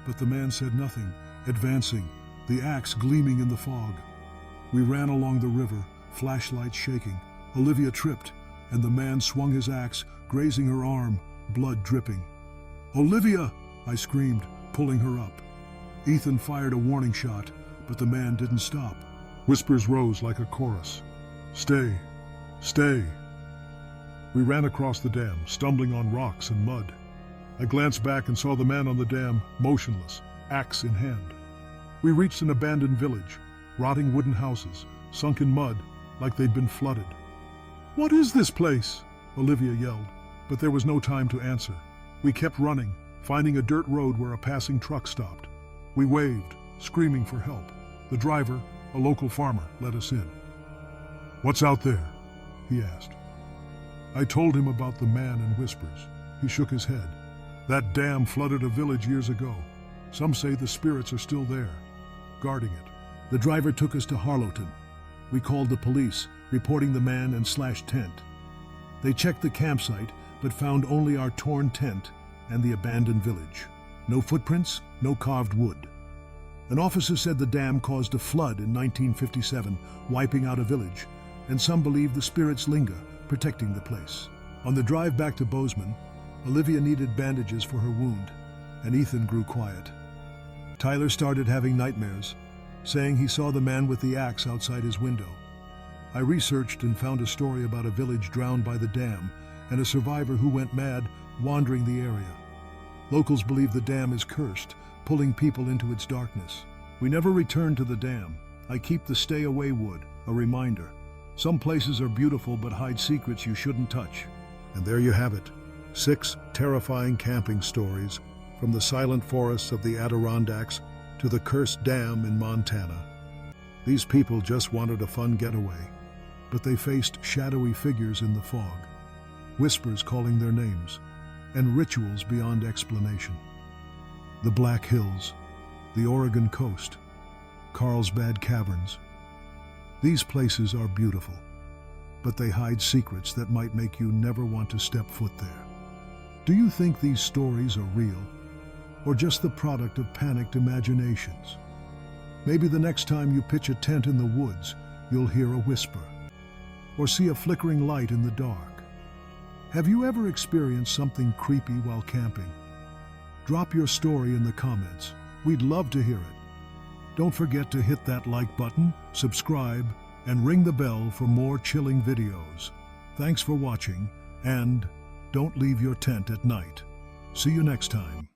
But the man said nothing, advancing, the axe gleaming in the fog. We ran along the river, flashlights shaking. Olivia tripped, and the man swung his axe, grazing her arm, blood dripping. "Olivia!" I screamed, pulling her up. Ethan fired a warning shot, but the man didn't stop. Whispers rose like a chorus. "Stay! Stay!" We ran across the dam, stumbling on rocks and mud. I glanced back and saw the man on the dam, motionless, axe in hand. We reached an abandoned village, rotting wooden houses, sunk in mud like they'd been flooded. "What is this place?" Olivia yelled, but there was no time to answer. We kept running, finding a dirt road where a passing truck stopped. We waved, screaming for help. The driver, a local farmer, let us in. "What's out there?" he asked. I told him about the man and whispers. He shook his head. That dam flooded a village years ago. Some say the spirits are still there, guarding it. The driver took us to Harlowton. We called the police, reporting the man and slashed tent. They checked the campsite, but found only our torn tent and the abandoned village. No footprints, no carved wood. An officer said the dam caused a flood in 1957, wiping out a village, and some believe the spirits linger, protecting the place. On the drive back to Bozeman, Olivia needed bandages for her wound, and Ethan grew quiet. Tyler started having nightmares, saying he saw the man with the axe outside his window. I researched and found a story about a village drowned by the dam and a survivor who went mad wandering the area. Locals believe the dam is cursed, pulling people into its darkness. We never return to the dam. I keep the stay away wood, a reminder. Some places are beautiful but hide secrets you shouldn't touch. And there you have it, 6 terrifying camping stories from the silent forests of the Adirondacks to the cursed dam in Montana. These people just wanted a fun getaway, but they faced shadowy figures in the fog, whispers calling their names, and rituals beyond explanation. The Black Hills, the Oregon coast, Carlsbad Caverns. These places are beautiful, but they hide secrets that might make you never want to step foot there. Do you think these stories are real, or just the product of panicked imaginations? Maybe the next time you pitch a tent in the woods, you'll hear a whisper, or see a flickering light in the dark. Have you ever experienced something creepy while camping? Drop your story in the comments. We'd love to hear it. Don't forget to hit that like button, subscribe, and ring the bell for more chilling videos. Thanks for watching, and don't leave your tent at night. See you next time.